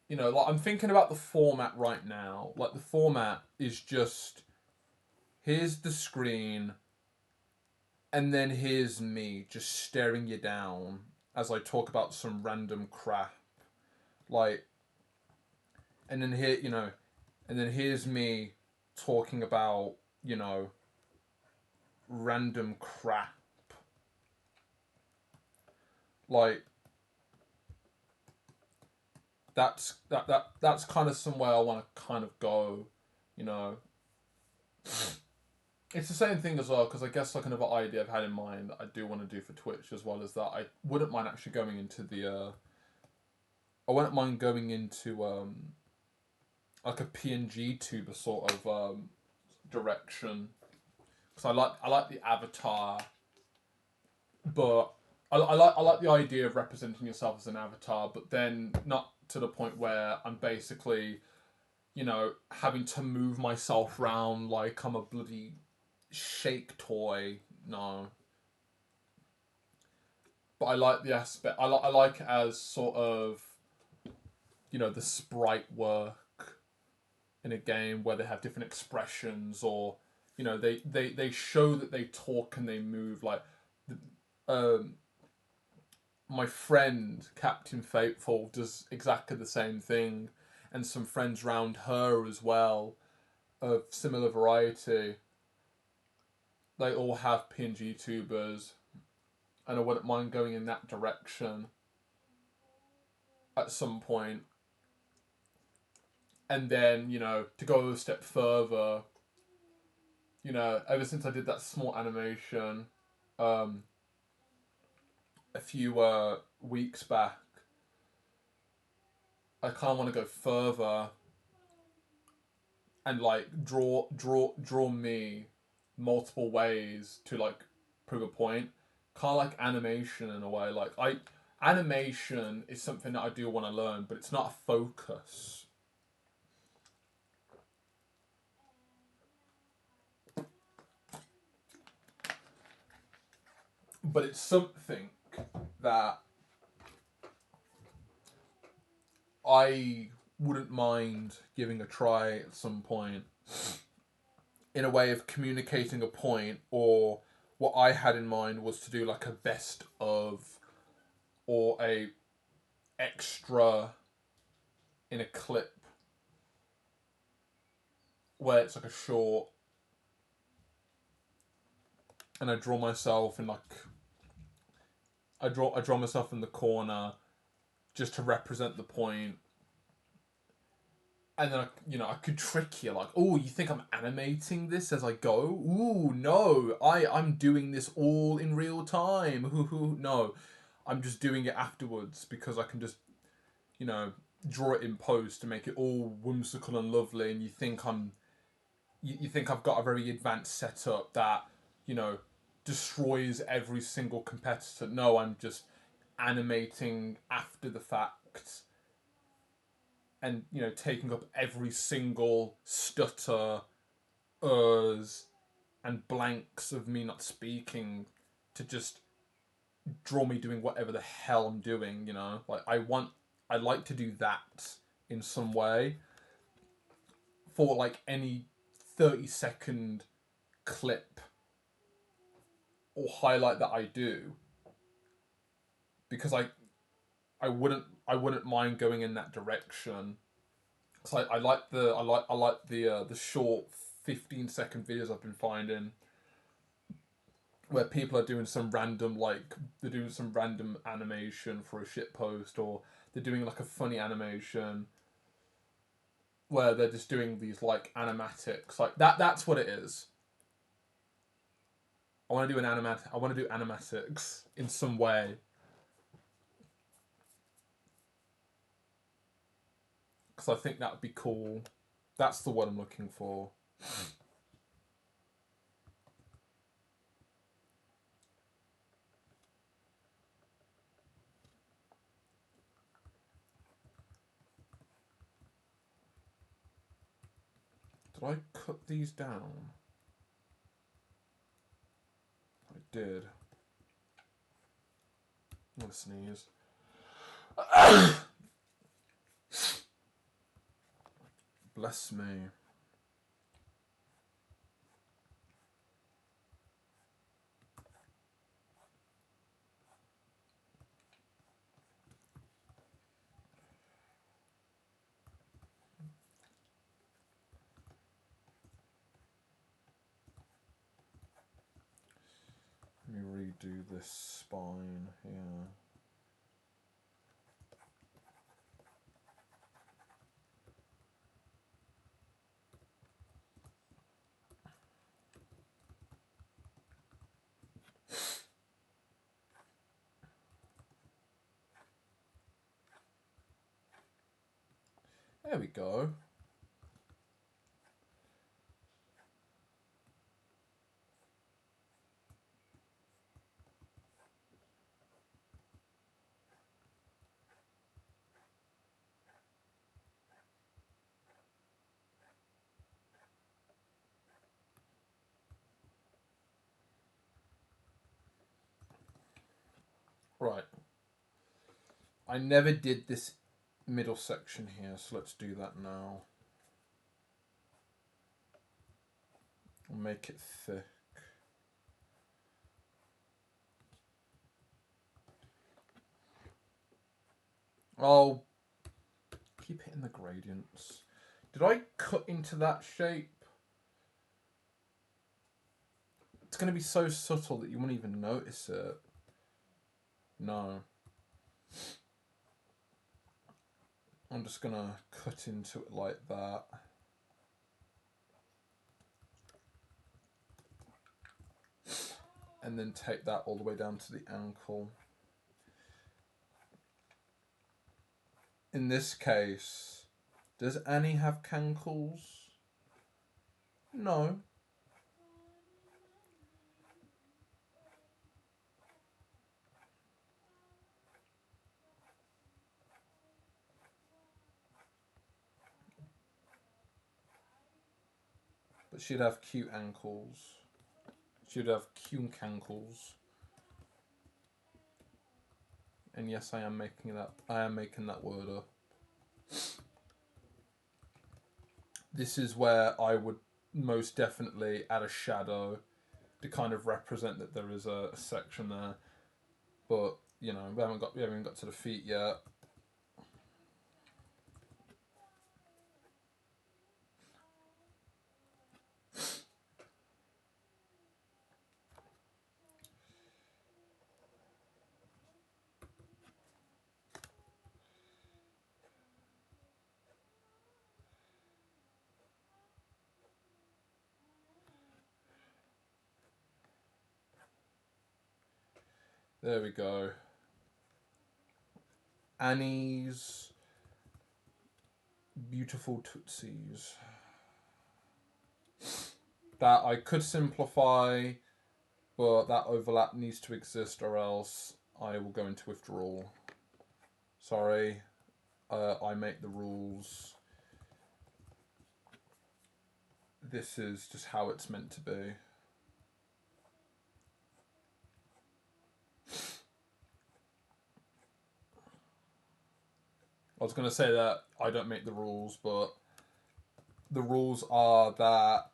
You know, like I'm thinking about the format right now. Like the format is just, here's the screen, and then here's me just staring you down as I talk about some random crap. Like, and then here, you know, and then here's me talking about, you know, random crap. Like, that's kind of somewhere I want to kind of go, you know. It's the same thing as well, because I guess like another idea I've had in mind that I do want to do for Twitch as well, is that I wouldn't mind actually going into the I wouldn't mind going into like a PNG tuber sort of direction, because I like the avatar, but I like the idea of representing yourself as an avatar, but then not to the point where I'm basically, you know, having to move myself around like I'm a bloody shake toy. No. But I like the aspect. I like it as sort of, you know, the sprite work in a game where they have different expressions, or, you know, they show that they talk and they move. Like, um, my friend Captain Fateful does exactly the same thing, and some friends round her as well, of similar variety. They all have PNG tubers, and I wouldn't mind going in that direction at some point. And then, you know, to go a step further, you know, ever since I did that small animation um, a few weeks back, I kind of want to go further and like draw me multiple ways to like prove a point. Kind of like animation in a way. Like animation is something that I do want to learn, but it's not a focus. But it's something that I wouldn't mind giving a try at some point, in a way of communicating a point, or what I had in mind was to do like a best of, or a extra in a clip where it's like a short, and I draw myself in like, I draw myself in the corner just to represent the point. And then you know, I could trick you, like, oh, you think I'm animating this as I go? Ooh, no, I'm doing this all in real time. No, I'm just doing it afterwards, because I can just, you know, draw it in post to make it all whimsical and lovely, and you think I've got a very advanced setup that, you know, destroys every single competitor. No, I'm just animating after the fact, and you know, taking up every single stutter, ers, and blanks of me not speaking to just draw me doing whatever the hell I'm doing. You know, like I like to do that in some way for like any 30-second clip or highlight that I do, because I wouldn't mind going in that direction. Cause I like the short 15-second videos I've been finding where people are doing some random, like they're doing some random animation for a shit post, or they're doing like a funny animation where they're just doing these like animatics, like that's what it is. I want to do animatics in some way, because I think that would be cool. That's the word I'm looking for. Did I cut these down? I did. I'm gonna sneeze. Bless me. Let me redo this spine here. There we go. Right. I never did this middle section here, so let's do that now. I'll make it thick. I'll keep hitting the gradients. Did I cut into that shape? It's going to be so subtle that you won't even notice it. No. I'm just going to cut into it like that. And then take that all the way down to the ankle. In this case, does Annie have cankles? No. But she'd have cute ankles. She'd have cute ankles. And yes, I am making that word up. This is where I would most definitely add a shadow to kind of represent that there is a section there. But, you know, we haven't got to the feet yet. There we go. Annie's beautiful tootsies that I could simplify, but that overlap needs to exist or else I will go into withdrawal. Sorry, I make the rules. This is just how it's meant to be. I was going to say that I don't make the rules, but the rules are that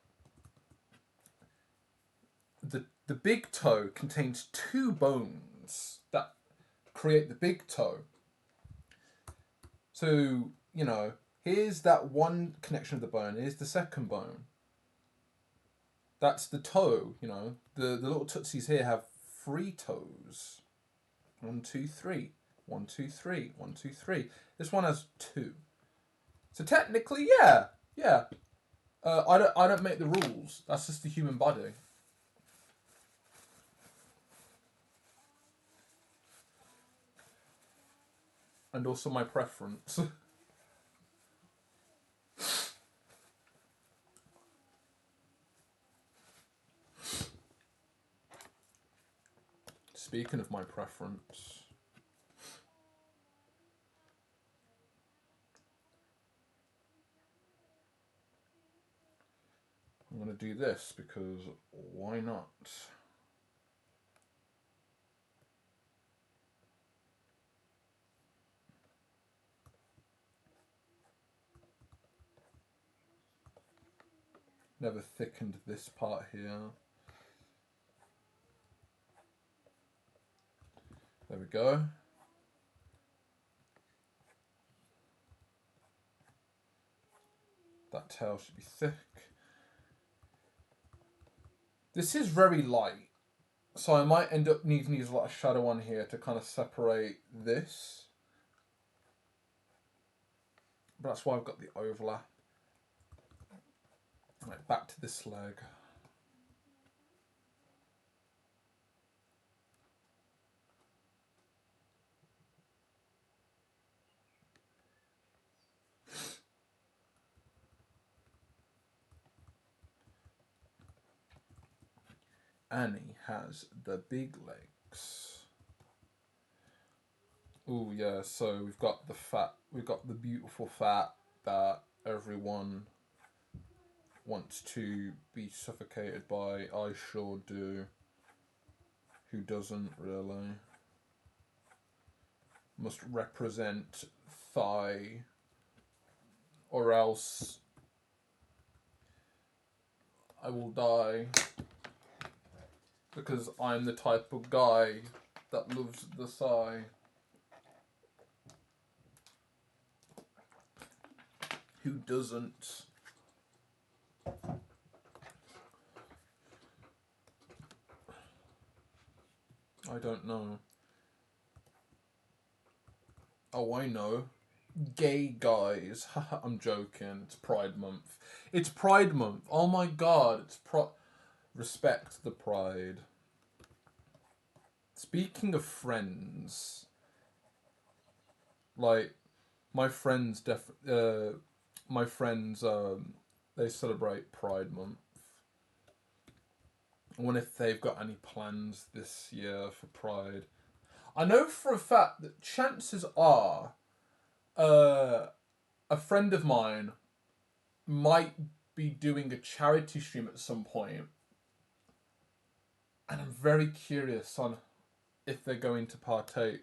the big toe contains two bones that create the big toe. So, you know, here's that one connection of the bone, here's the second bone. That's the toe, you know. The little tootsies here have 3 toes. 1, 2, 3. 1, 2, 3. 1, 2, 3. This one has 2. So technically, yeah. I don't make the rules. That's just the human body. And also my preference. Speaking of my preference, I'm going to do this because why not? Never thickened this part here. There we go. That tail should be thick. This is very light, so I might end up needing to use a lot of shadow on here to kind of separate this. But that's why I've got the overlap. Right, back to this leg. Annie has the big legs. Oh yeah, so we've got the fat, we've got the beautiful fat that everyone wants to be suffocated by. I sure do. Who doesn't really? Must represent thigh, or else I will die. Because I'm the type of guy that loves the thigh. Who doesn't? I don't know. Oh, I know. Gay guys. I'm joking. It's Pride Month. It's Pride Month. Oh my god. It's respect the pride. Speaking of friends, like my friends they celebrate Pride Month. I wonder if they've got any plans this year for Pride. I know for a fact that chances are a friend of mine might be doing a charity stream at some point, and I'm very curious on if they're going to partake.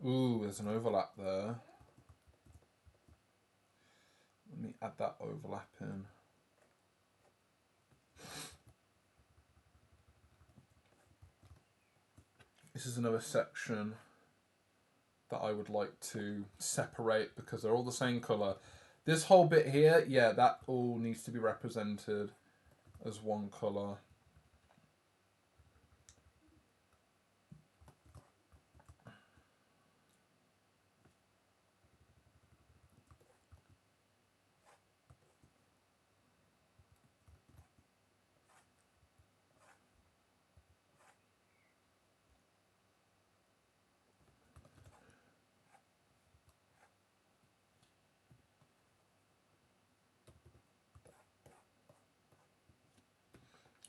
Ooh, there's an overlap there. Let me add that overlap in. This is another section that I would like to separate because they're all the same colour. This whole bit here, yeah, that all needs to be represented as one colour.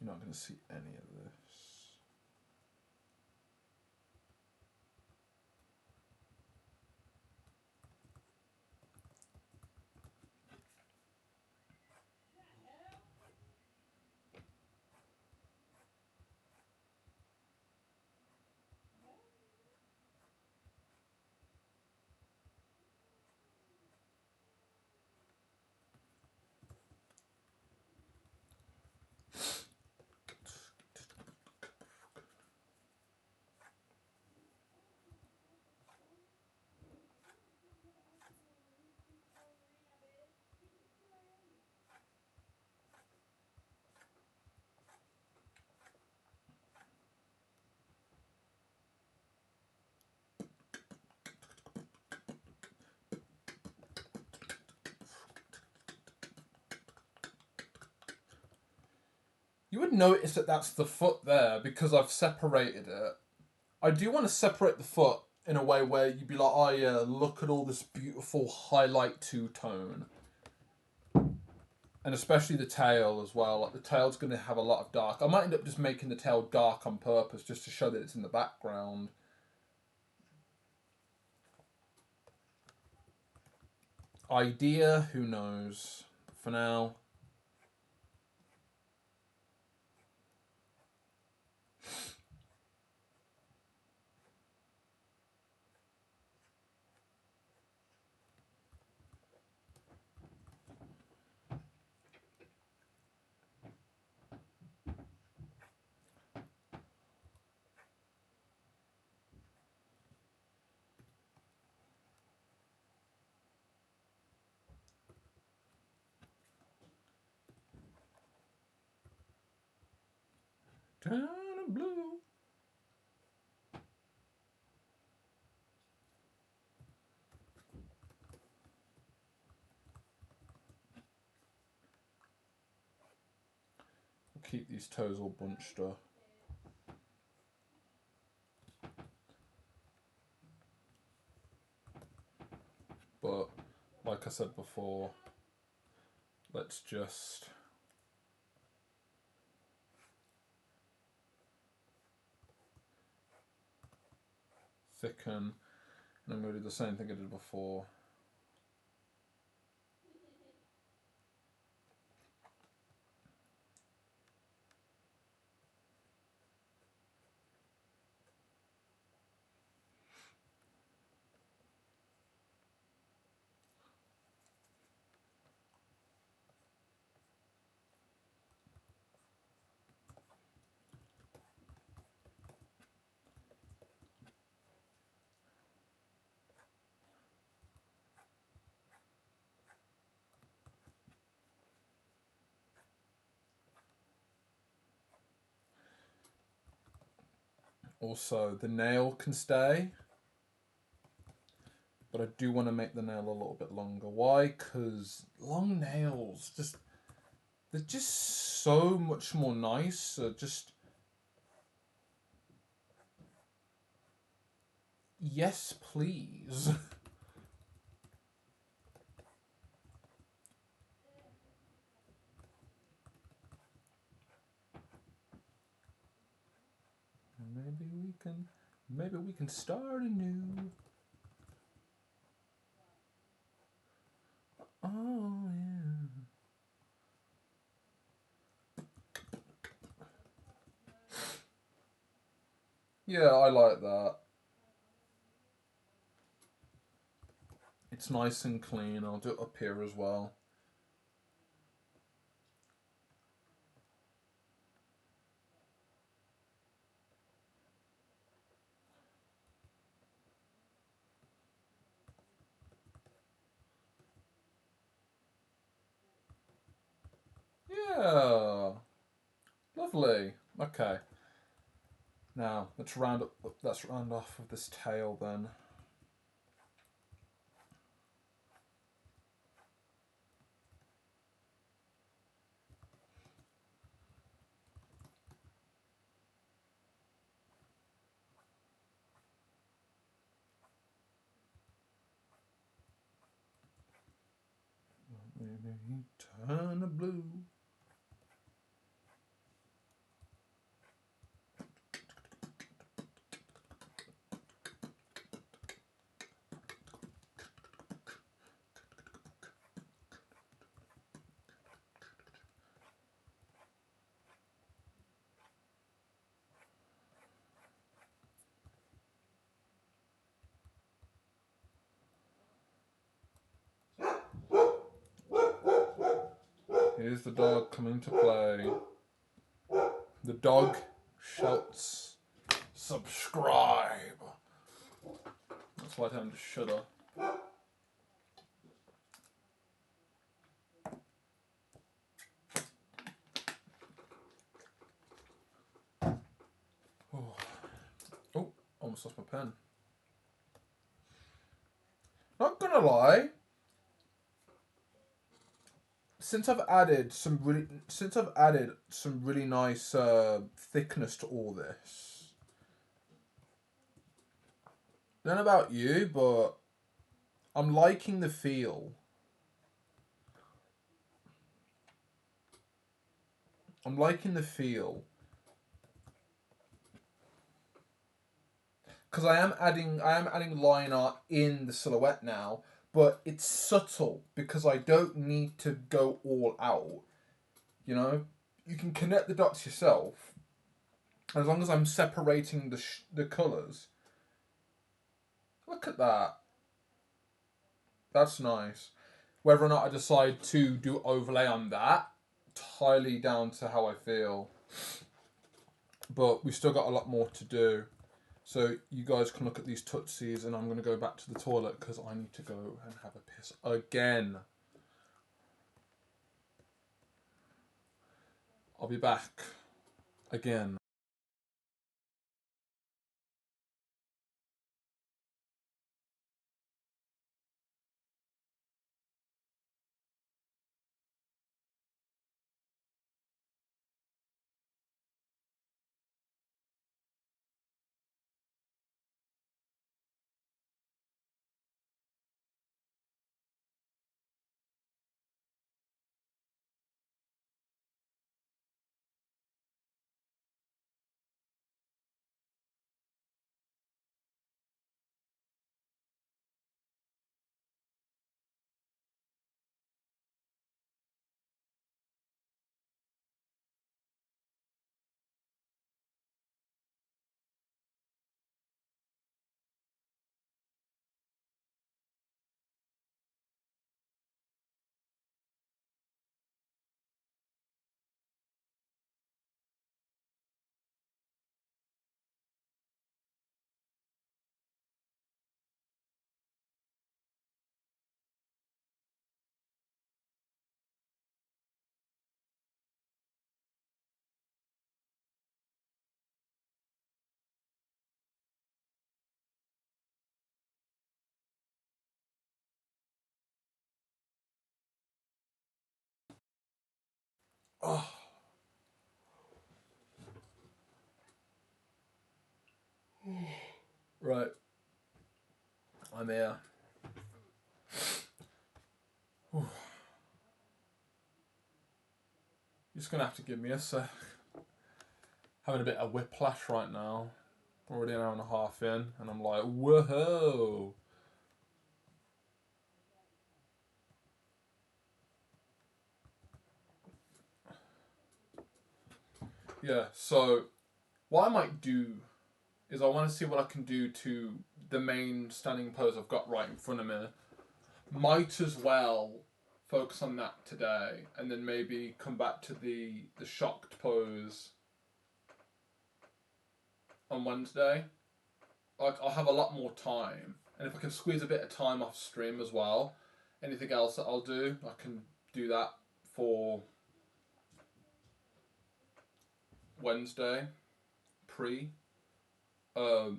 You're not going to see any of this. You would notice that that's the foot there because I've separated it. I do want to separate the foot in a way where you'd be like, oh yeah, look at all this beautiful highlight two-tone. And especially the tail as well. Like the tail's going to have a lot of dark. I might end up just making the tail dark on purpose just to show that it's in the background. Idea, who knows? For now. Turn blue. We'll keep these toes all bunched up. But like I said before, let's just thicken, and I'm going to do the same thing I did before. Also, the nail can stay, but I do want to make the nail a little bit longer. Why? Because long nails they're just so much more nice. Just yes, please. Maybe we can start anew. Oh yeah. Yeah, I like that. It's nice and clean. I'll do it up here as well. Yeah. Lovely. Okay. Now let's round off with this tail then. Maybe turn blue. Here's the dog coming to play. The dog shouts, subscribe. That's why I tell him to shut up. Oh, almost lost my pen. Not gonna lie. Since I've added some really nice thickness to all this. I don't know about you, but I'm liking the feel. I'm liking the feel. Because I am adding line art in the silhouette now, but it's subtle because I don't need to go all out. You know, you can connect the dots yourself. As long as I'm separating the colours. Look at that. That's nice. Whether or not I decide to do overlay on that, entirely down to how I feel. But we've still got a lot more to do. So you guys can look at these tootsies, and I'm going to go back to the toilet because I need to go and have a piss again. I'll be back again. Oh. Right. I'm here. You're just going to have to give me a sec. Having a bit of whiplash right now. Already an hour and a half in, and I'm like, whoa. Yeah, so what I might do is I want to see what I can do to the main standing pose I've got right in front of me. Might as well focus on that today, and then maybe come back to the shocked pose on Wednesday. Like, I'll have a lot more time, and if I can squeeze a bit of time off stream as well, anything else that I'll do, I can do that for Wednesday pre. For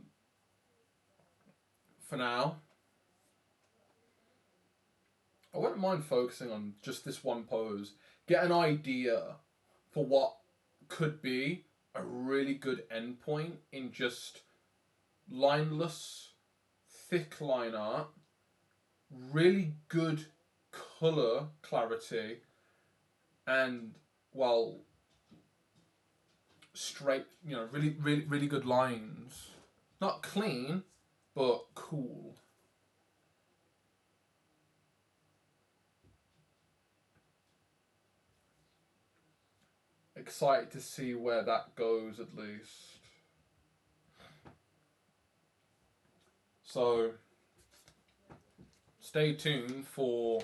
now, I wouldn't mind focusing on just this one pose, get an idea for what could be a really good endpoint in just lineless, thick line art, really good colour clarity, and, well, straight, really good lines. Not clean, but cool. Excited to see where that goes, at least. So, stay tuned for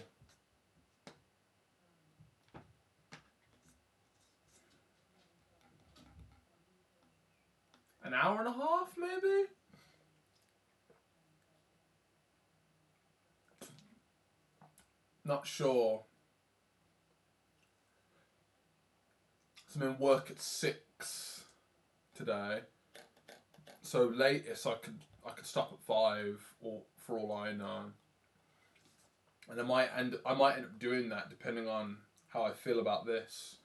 an hour and a half, maybe? Not sure. So I'm in work at 6 today. So latest I could stop at 5, or for all I know. And I might end up doing that depending on how I feel about this.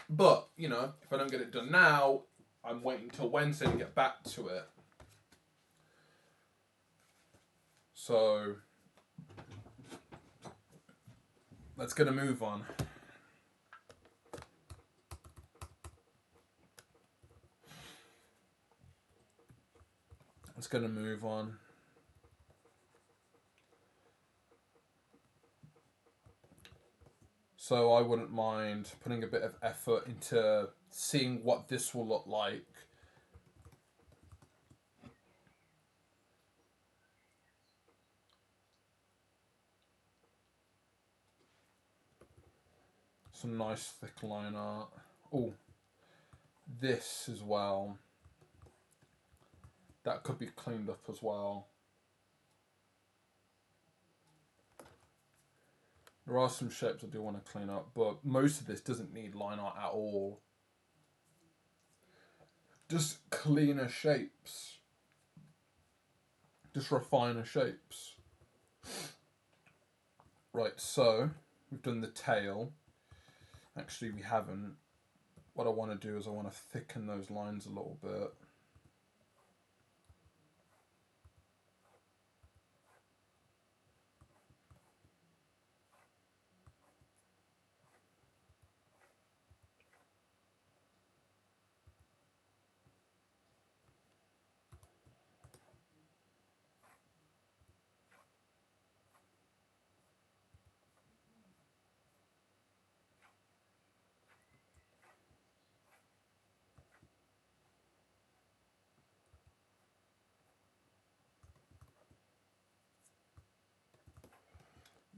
But, you know, if I don't get it done now, I'm waiting till Wednesday to get back to it. So let's get a move on. Let's get a move on. So I wouldn't mind putting a bit of effort into seeing what this will look like. Some nice thick line art. Oh, this as well. That could be cleaned up as well. There are some shapes I do want to clean up, but most of this doesn't need line art at all. Just cleaner shapes. Just refiner shapes. Right, so we've done the tail. Actually, we haven't. What I want to do is I want to thicken those lines a little bit.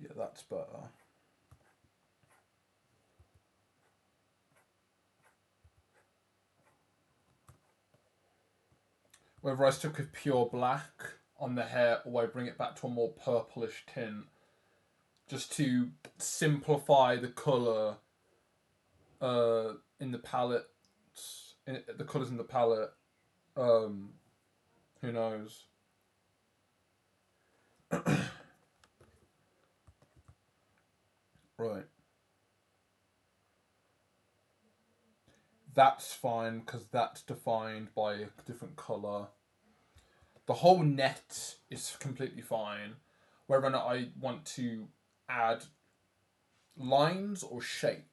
Yeah, that's better. Whether I stick with pure black on the hair or I bring it back to a more purplish tint, just to simplify the colour in the palette, the colours in the palette. Who knows? Right. That's fine because that's defined by a different colour. The whole net is completely fine. Whether or not I want to add lines or shapes.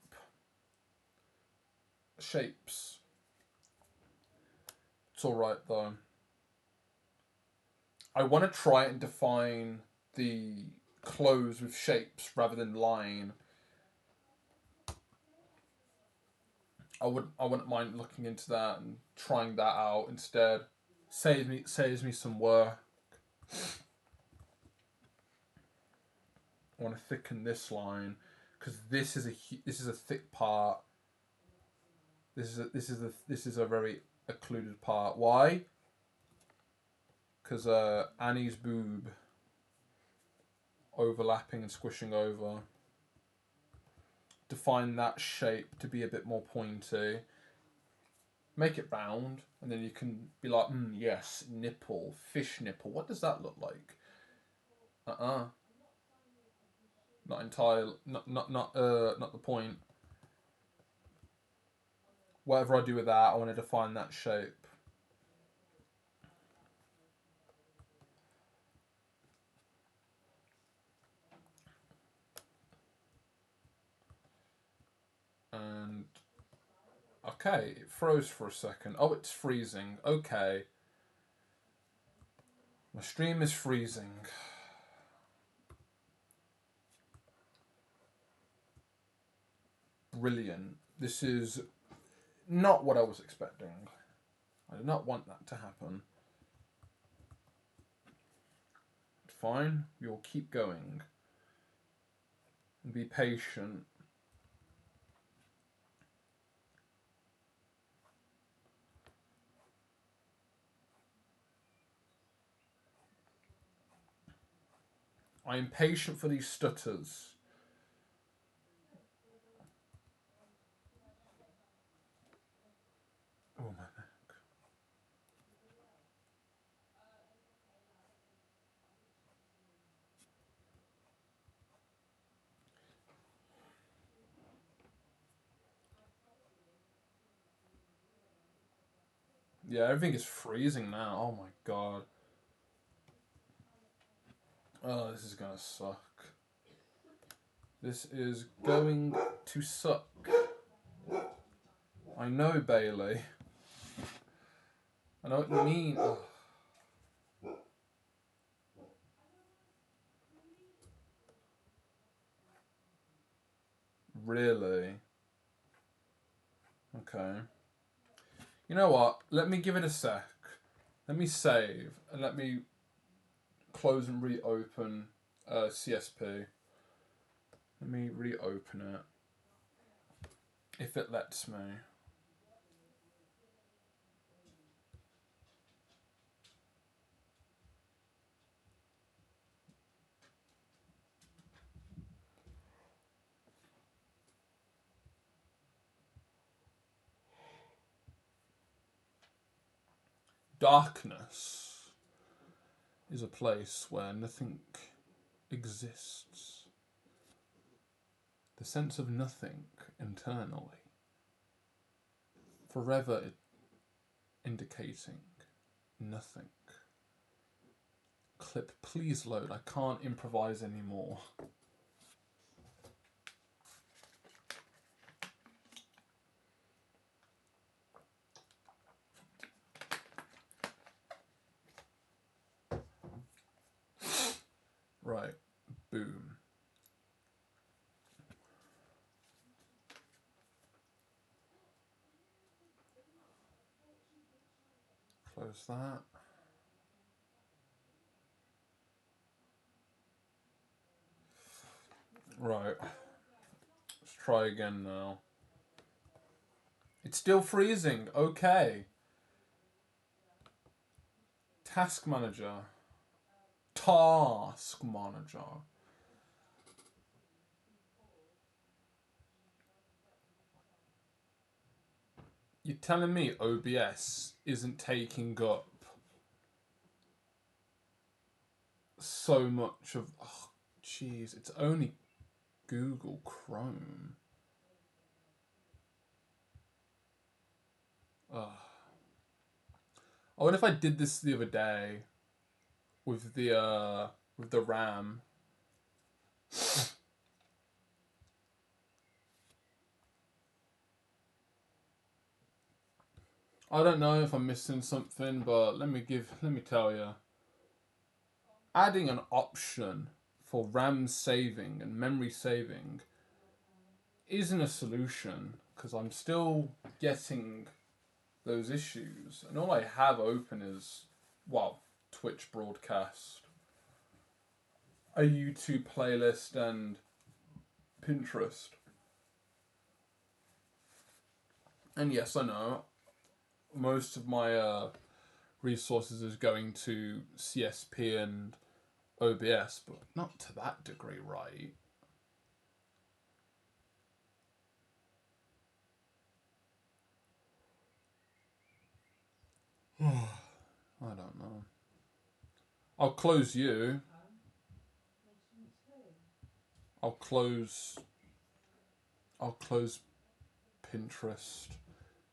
It's alright though. I want to try and define the clothes with shapes rather than line. I wouldn't mind looking into that and trying that out instead. Saves me some work. I want to thicken this line because this is a thick part. This is a very occluded part. Why? Because Annie's boob overlapping and squishing over. Define that shape to be a bit more pointy. Make it round, and then you can be like, yes, nipple, fish nipple. What does that look like? Not entirely. Not the point. Whatever I do with that, I want to define that shape. And okay, it froze for a second. Oh, it's freezing. Okay. My stream is freezing. Brilliant. This is not what I was expecting. I did not want that to happen. Fine, we will keep going. And be patient. I'm impatient for these stutters. Oh my neck. Yeah, everything is freezing now. Oh my god. Oh, this is gonna suck. This is going to suck. I know, Bailey. I know what you mean. Ugh. Really? Okay. You know what? Let me give it a sec. Let me save and let me close and reopen CSP. Let me reopen it. If it lets me. Darkness is a place where nothing exists. The sense of nothing internally. Forever indicating nothing. Clip, please load. I can't improvise anymore. Right, boom. Close that. Right, let's try again now. It's still freezing. Okay. Task manager. Task manager. You're telling me OBS isn't taking up so much of... Oh, jeez, it's only Google Chrome. Ugh. What if I did this the other day with the RAM? I don't know if I'm missing something, but let me tell you. Adding an option for RAM saving and memory saving isn't a solution because I'm still getting those issues, and all I have open is, well, Twitch broadcast, a YouTube playlist, and Pinterest. And yes, I know most of my resources is going to CSP and OBS, but not to that degree, right? I don't know. I'll close you. I'll close. I'll close Pinterest,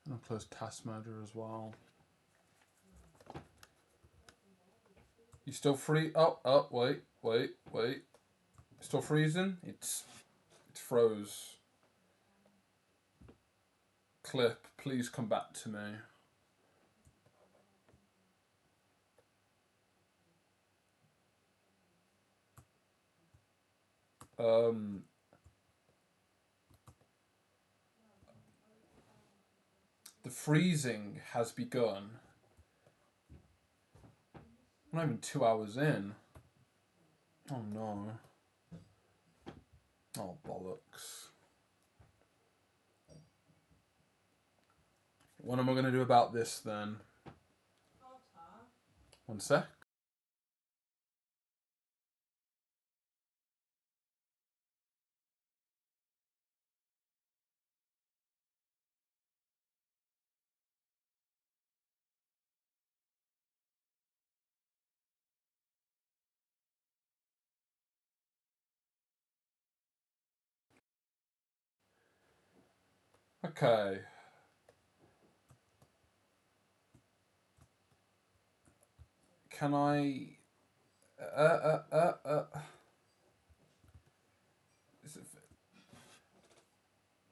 and I'll close Task Manager as well. You still free? Oh, wait. Still freezing? It's froze. Clip, please come back to me. The freezing has begun. I'm not even 2 hours in. Oh no. Oh bollocks. What am I going to do about this then? One sec. Okay. Can I? Is it,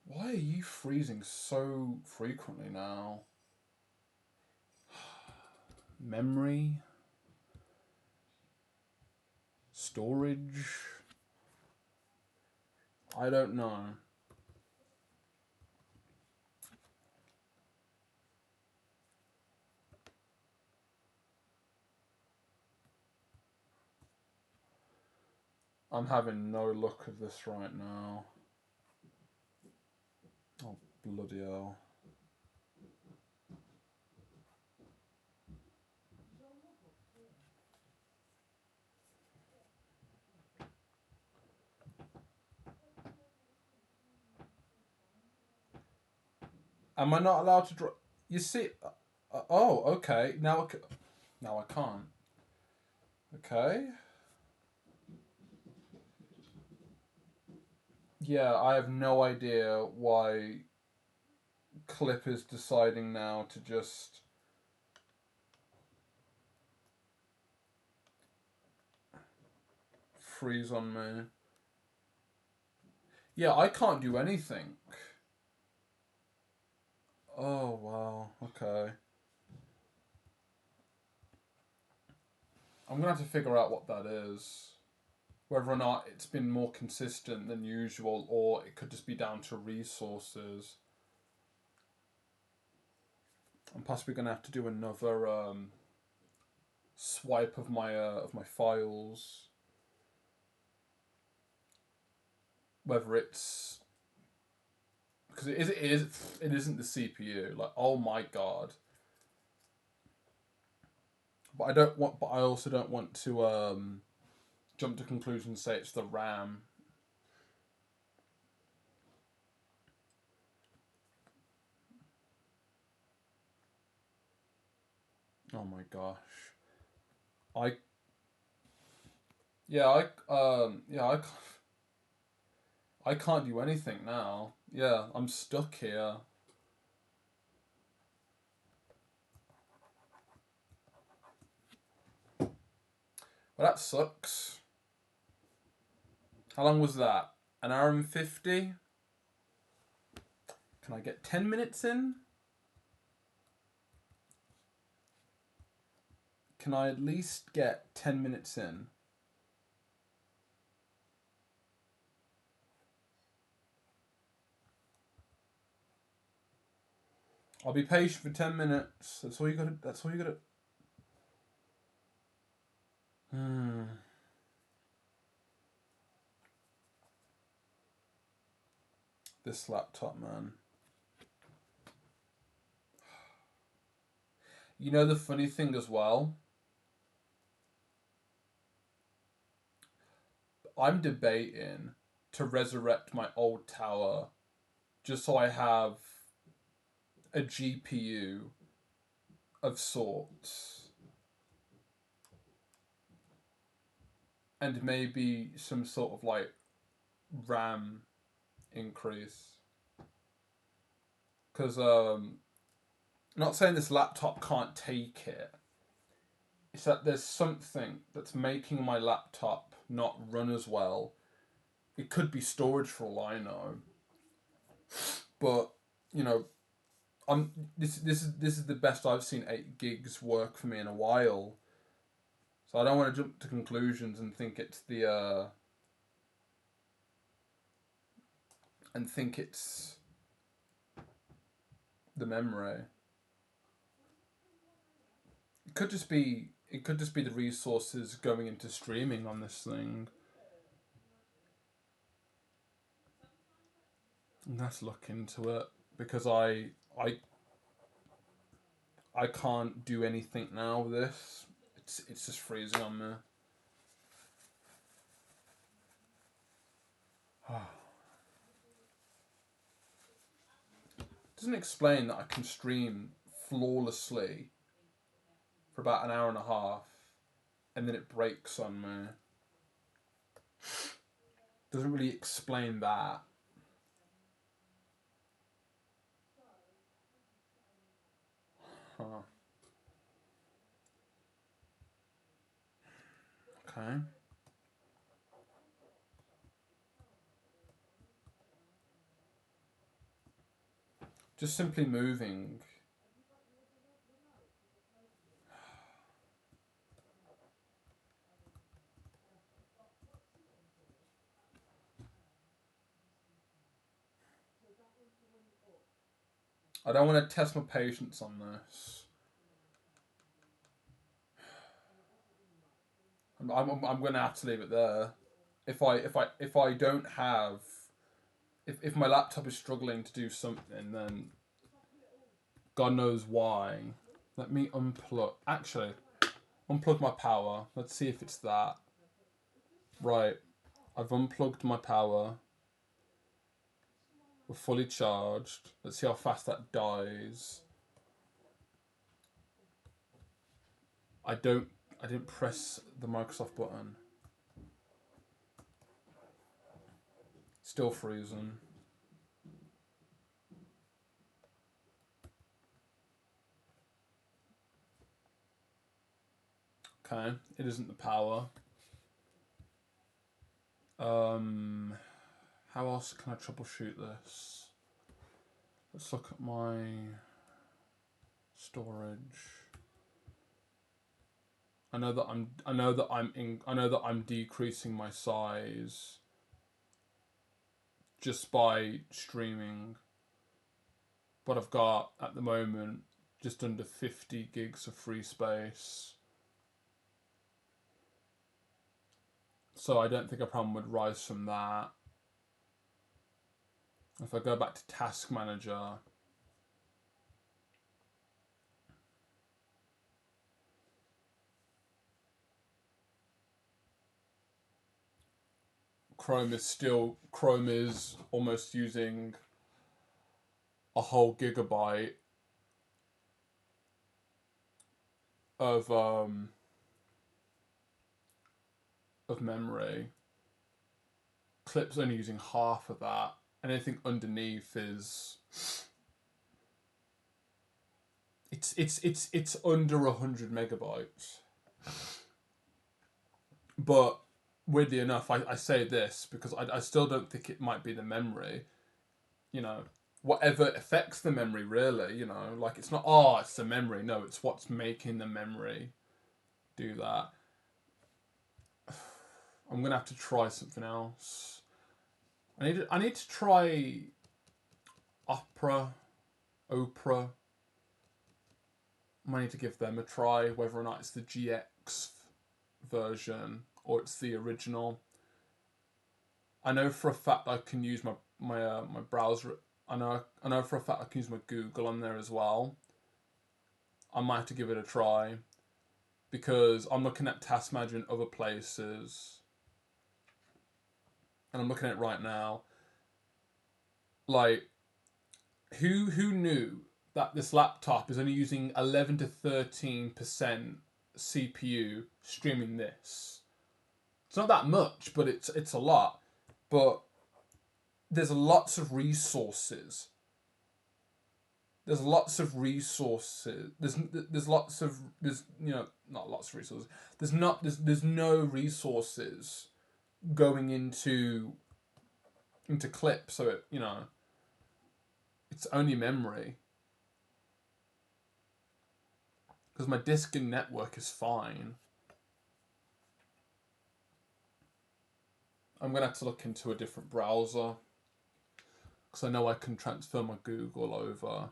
why are you freezing so frequently now? Memory, storage. I don't know. I'm having no luck of this right now. Oh, bloody hell. Am I not allowed to draw? You see? Oh, okay. Now I can't. Okay. Yeah, I have no idea why Clip is deciding now to just freeze on me. Yeah, I can't do anything. Oh, wow. Okay. I'm gonna have to figure out what that is. Whether or not it's been more consistent than usual, or it could just be down to resources. I'm possibly gonna have to do another swipe of my files. Whether it's because it isn't the CPU. Like, oh my god. But I don't want. But I also don't want to jump to conclusions and say it's the RAM. Oh my gosh. I yeah I can't do anything now. Yeah, I'm stuck here. Well, that sucks. How long was that? An hour and 50? Can I get 10 minutes in? Can I at least get 10 minutes in? I'll be patient for 10 minutes. That's all you gotta. That's all you gotta. Hmm. This laptop, man. You know the funny thing as well? I'm debating to resurrect my old tower just so I have a GPU of sorts and maybe some sort of like RAM increase. Because not saying this laptop can't take it. It's that there's something that's making my laptop not run as well. It could be storage for all I know. But, you know, this is the best I've seen 8 gigs work for me in a while. So I don't want to jump to conclusions and think it's the memory. It could just be the resources going into streaming on this thing. And let's look into it because I can't do anything now with this. It's just freezing on me. Doesn't explain that I can stream flawlessly for about an hour and a half and then it breaks on me. Doesn't really explain that. Huh. Okay. Just simply moving. I don't want to test my patience on this. I'm going to have to leave it there. If I don't have, if my laptop is struggling to do something, then God knows why. Let me unplug. Actually, unplug my power. Let's see if it's that. Right. I've unplugged my power. We're fully charged. Let's see how fast that dies. I didn't press the Microsoft button. Still freezing. Okay, it isn't the power. How else can I troubleshoot this? Let's look at my storage. I know that I'm decreasing my size just by streaming, but I've got at the moment just under 50 gigs of free space. So I don't think a problem would rise from that. If I go back to Task Manager, Chrome is almost using a whole gigabyte of memory. Clip's only using half of that. Anything underneath is it's under 100 megabytes. But weirdly enough, I say this because I still don't think it might be the memory. You know, whatever affects the memory, really. You know, like it's not, oh, it's the memory. No, it's what's making the memory do that. I'm gonna have to try something else. I need to try Opera. I need to give them a try, whether or not it's the GX version or it's the original. I know for a fact I can use my browser. I know for a fact I can use my Google on there as well. I might have to give it a try because I'm looking at Task Manager in other places, and I'm looking at it right now. Like, who knew that this laptop is only using 11 to 13% CPU streaming this? It's not that much, but it's a lot. But there's lots of resources. There's lots of resources. There's lots of not lots of resources. There's no resources going into clip, so it's only memory. Because my disk and network is fine. I'm gonna have to look into a different browser because I know I can transfer my Google over,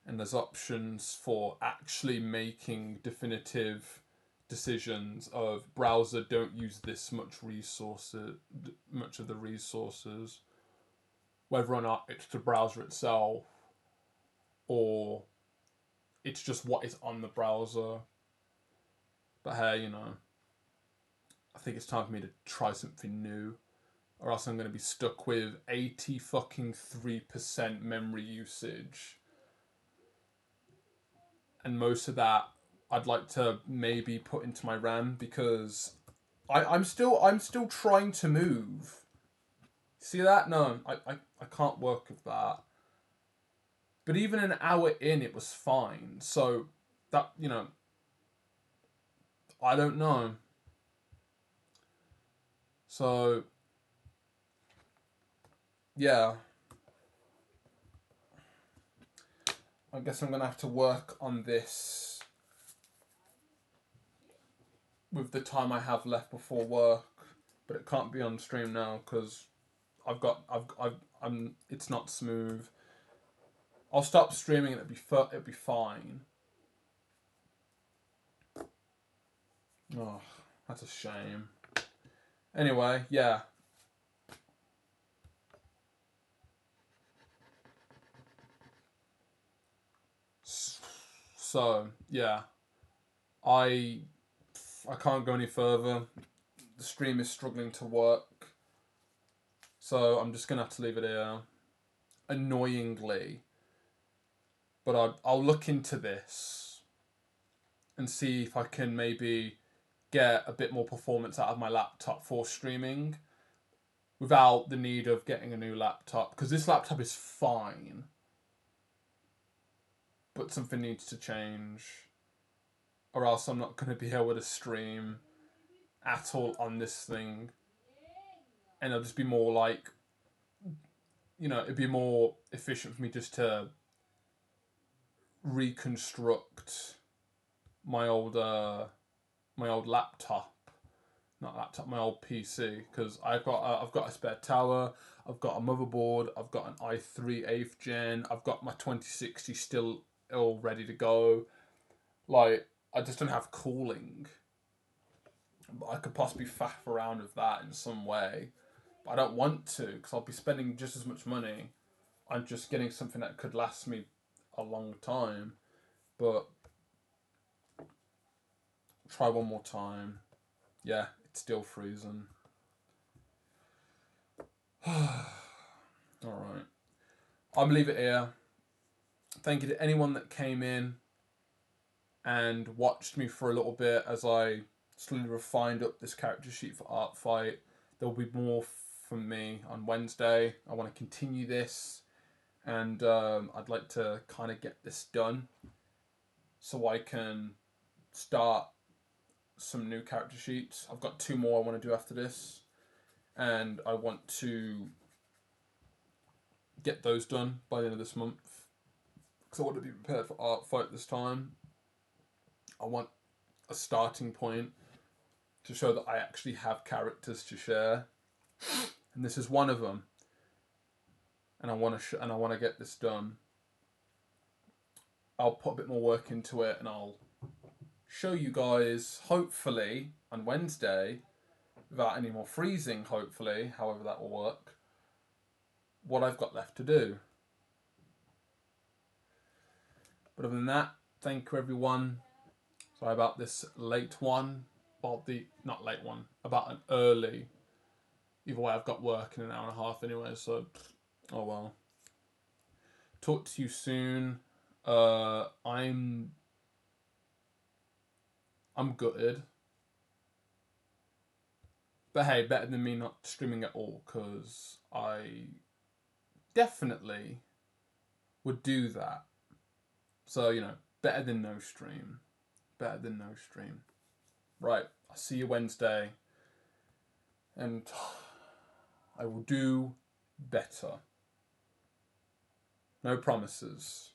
and there's options for actually making definitive decisions of browser don't use this much of the resources, whether or not it's the browser itself or it's just what is on the browser. But hey, I think it's time for me to try something new, or else I'm going to be stuck with 80 fucking 3% memory usage. And most of that I'd like to maybe put into my RAM because I'm still trying to move. See that? No, I can't work with that. But even an hour in, it was fine. So that, I don't know. So yeah, I guess I'm gonna have to work on this with the time I have left before work. But it can't be on stream now because it's not smooth. I'll stop streaming and it'll be fine. Oh, that's a shame. Anyway, yeah. So yeah, I can't go any further. The stream is struggling to work, so I'm just gonna have to leave it here. Annoyingly, but I'll look into this and see if I can maybe get a bit more performance out of my laptop for streaming without the need of getting a new laptop, because this laptop is fine, but something needs to change, or else I'm not going to be able to stream at all on this thing, and it'll just be more like, it'd be more efficient for me just to reconstruct my old laptop, not laptop, my old PC, because I've got a spare tower, I've got a motherboard, I've got an i3 8th gen, I've got my 2060 still all ready to go. Like, I just don't have cooling. But I could possibly faff around with that in some way. But I don't want to, because I'll be spending just as much money on just getting something that could last me a long time. But try one more time. Yeah, it's still freezing. Alright. I'm gonna leave it here. Thank you to anyone that came in and watched me for a little bit as I slowly refined up this character sheet for Art Fight. There'll be more from me on Wednesday. I want to continue this, and I'd like to kind of get this done so I can start some new character sheets. I've got 2 more I want to do after this, and I want to get those done by the end of this month because I want to be prepared for Art Fight this time. I want a starting point to show that I actually have characters to share, and this is one of them. And I want to get this done. I'll put a bit more work into it, and I'll show you guys hopefully on Wednesday, without any more freezing. Hopefully, however that will work, what I've got left to do. But other than that, thank you everyone. Sorry about this late one. Well, not late one, about an early. Either way, I've got work in an hour and a half anyway, so oh well. Talk to you soon. I'm gutted. But hey, better than me not streaming at all, because I definitely would do that. So, better than no stream. Better than no stream. Right, I'll see you Wednesday. And I will do better. No promises.